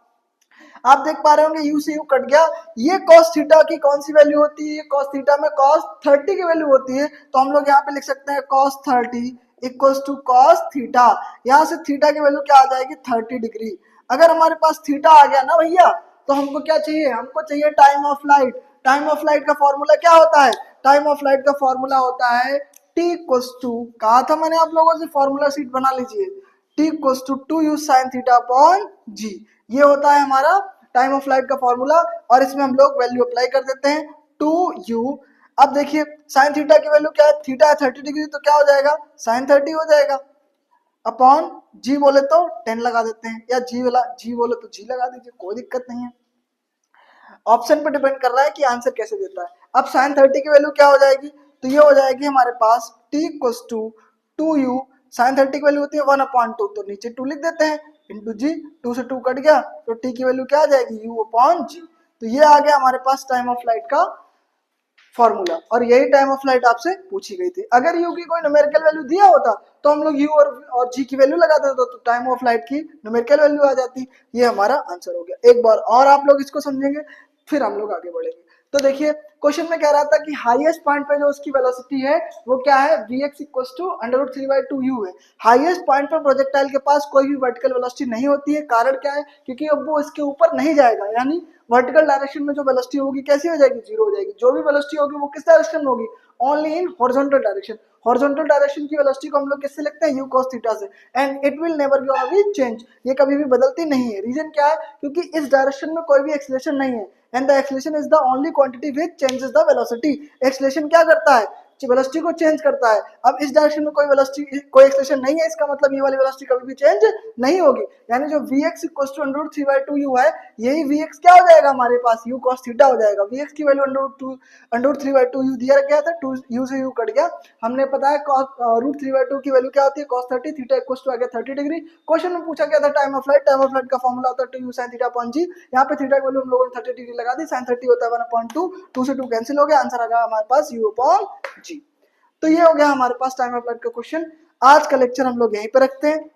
आप देख पा रहे होंगे u से u कट गया, ये cos थीटा की कौन सी वैल्यू होती है, cos थीटा में cos 30 की वैल्यू होती है, तो हम लोग यहाँ पे लिख सकते हैं cos 30 equals to cos theta. यहाँ से थीटा की वैल्यू क्या आ जाएगी, 30 डिग्री। अगर हमारे पास थीटा आ गया ना भैया, तो हमको क्या चाहिए, हमको चाहिए time of flight. Time of flight का फॉर्मूला क्या होता है, टाइम ऑफ फ्लाइट का फॉर्मूला होता है t इक्वल्स टू, कहा था मैंने आप लोगों से, फॉर्मूला शीट बना लीजिए, t equals to 2u sin theta upon g, ये होता है हमारा टाइम ऑफ फ्लाइट का फॉर्मूला। और इसमें हम लोग वैल्यू अप्लाई कर देते हैं 2u। अब देखिए साइन थीटा की वैल्यू क्या है, थीटा है 30 डिग्री, तो क्या हो जाएगा, साइन 30 हो जाएगा, अपॉन जी बोले तो 10 लगा देते हैं, या जी बोले तो जी लगा दीजिए, कोई दिक्कत नहीं है। ऑप्शन पे डिपेंड कर रहा है कि आंसर कैसे देता है। अब साइन 30 की वैल्यू क्या हो जाएगी, तो ये हो जाएगी हमारे पास t equals to 2u, sine 30 की वैल्यू होती है 1/2, तो नीचे 2 लिख देते हैं, इंटू जी, 2 से 2 कट गया, तो t की वैल्यू क्या आ जाएगी, u/g। तो ये आ गया हमारे पास टाइम ऑफ फ्लाइट का फॉर्मूला, और यही टाइम ऑफ फ्लाइट आपसे पूछी गई थी। अगर u की कोई न्यूमेरिकल वैल्यू दिया होता तो हम लोग u और g की वैल्यू लगा देते, तो टाइम ऑफ फ्लाइट की न्यूमेरिकल वैल्यू आ जाती। ये हमारा आंसर हो गया। एक बार और आप लोग इसको समझेंगे, फिर हम लोग आगे बढ़ेंगे। तो देखिए क्वेश्चन में कह रहा था कि हाईएस्ट पॉइंट पे जो उसकी वेलोसिटी है वो क्या है, Vx इक्वल्स टू √3/2u है। हाईएस्ट पॉइंट पर प्रोजेक्टाइल के पास कोई भी वर्टिकल वेलोसिटी नहीं होती है, कारण क्या है, क्योंकि अब वो इसके ऊपर नहीं जाएगा, यानी वर्टिकल डायरेक्शन में जो वेलोसिटी होगी कैसी हो जाएगी, जीरो हो जाएगी। जो भी वेलोसिटी होगी वो किस डायरेक्शन में होगी, only in horizontal direction. Horizontal direction की वेलोसिटी को हम लोग किससे लिखते हैं, u cos थीटा से, and it will never gonna be change, ये कभी भी बदलती नहीं है। रीजन क्या है, क्योंकि इस डायरेक्शन में कोई भी एक्सेलरेशन नहीं है, and the acceleration is the only quantity which changes the velocity. Acceleration क्या करता है, वेलोसिटी को चेंज करता है। अब इस डायरेक्शन में कोई वेलोसिटी, कोई एक्सेलरेशन नहीं है, इसका मतलब ये वाली वेलोसिटी कभी भी चेंज नहीं होगी। यानी जो Vx इक्वल्स टू √3/2u है, यही Vx क्या हो जाएगा हमारे पास, u cos थीटा हो जाएगा। Vx की वैल्यू √3/2u दिया गया था, 2u से u कट गया, हमने पता है √3/2 की वैल्यू क्या होती है, cos 30, थीटा इक्वल्स टू आ गया 30 डिग्री। क्वेश्चन में पूछा गया था time of flight, time of flight का फॉर्मूला होता है 2u sin theta upon g। यहाँ पे थीटा की वैल्यू हम लोगों ने 30 डिग्री लगा दी, sin 30 होता है 1/2, 2 से 2 कैंसिल हो गया, आंसर आ गया हमारे पास u अपॉन g। तो ये हो गया हमारे पास टाइम ऑफ फ्लाइट का क्वेश्चन। आज का लेक्चर हम लोग यहीं पे रखते हैं।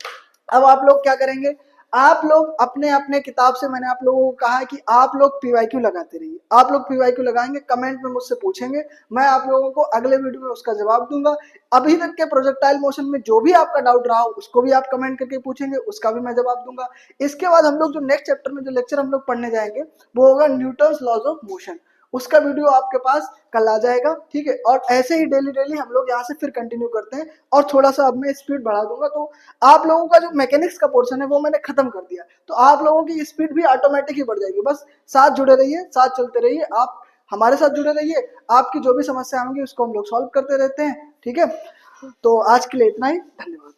अब आप लोग क्या करेंगे, आप लोग अपने अपने किताब से, मैंने आप लोगों को कहा है कि आप लोग पीवाईक्यू लगाते रहिए। आप लोग पीवाईक्यू लगाएंगे, कमेंट में मुझसे पूछेंगे, मैं आप लोगों को अगले वीडियो में उसका जवाब दूंगा। अभी तक के प्रोजेक्टाइल मोशन में जो भी आपका डाउट रहा हो उसको भी आप कमेंट करके पूछेंगे, उसका भी मैं जवाब दूंगा। इसके बाद हम लोग जो नेक्स्ट चैप्टर में जो लेक्चर हम लोग पढ़ने जाएंगे वो होगा न्यूटन्स लॉज ऑफ मोशन, उसका वीडियो आपके पास कल आ जाएगा, ठीक है। और ऐसे ही डेली डेली हम लोग यहाँ से फिर कंटिन्यू करते हैं, और थोड़ा सा अब मैं स्पीड बढ़ा दूंगा। तो आप लोगों का जो मैकेनिक्स का पोर्शन है वो मैंने खत्म कर दिया, तो आप लोगों की स्पीड भी ऑटोमेटिक ही बढ़ जाएगी। बस साथ जुड़े रहिए, साथ चलते रहिए, आप हमारे साथ जुड़े रहिए, आपकी जो भी समस्या होंगी उसको हम लोग सॉल्व करते रहते हैं, ठीक है। तो आज के लिए इतना ही, धन्यवाद।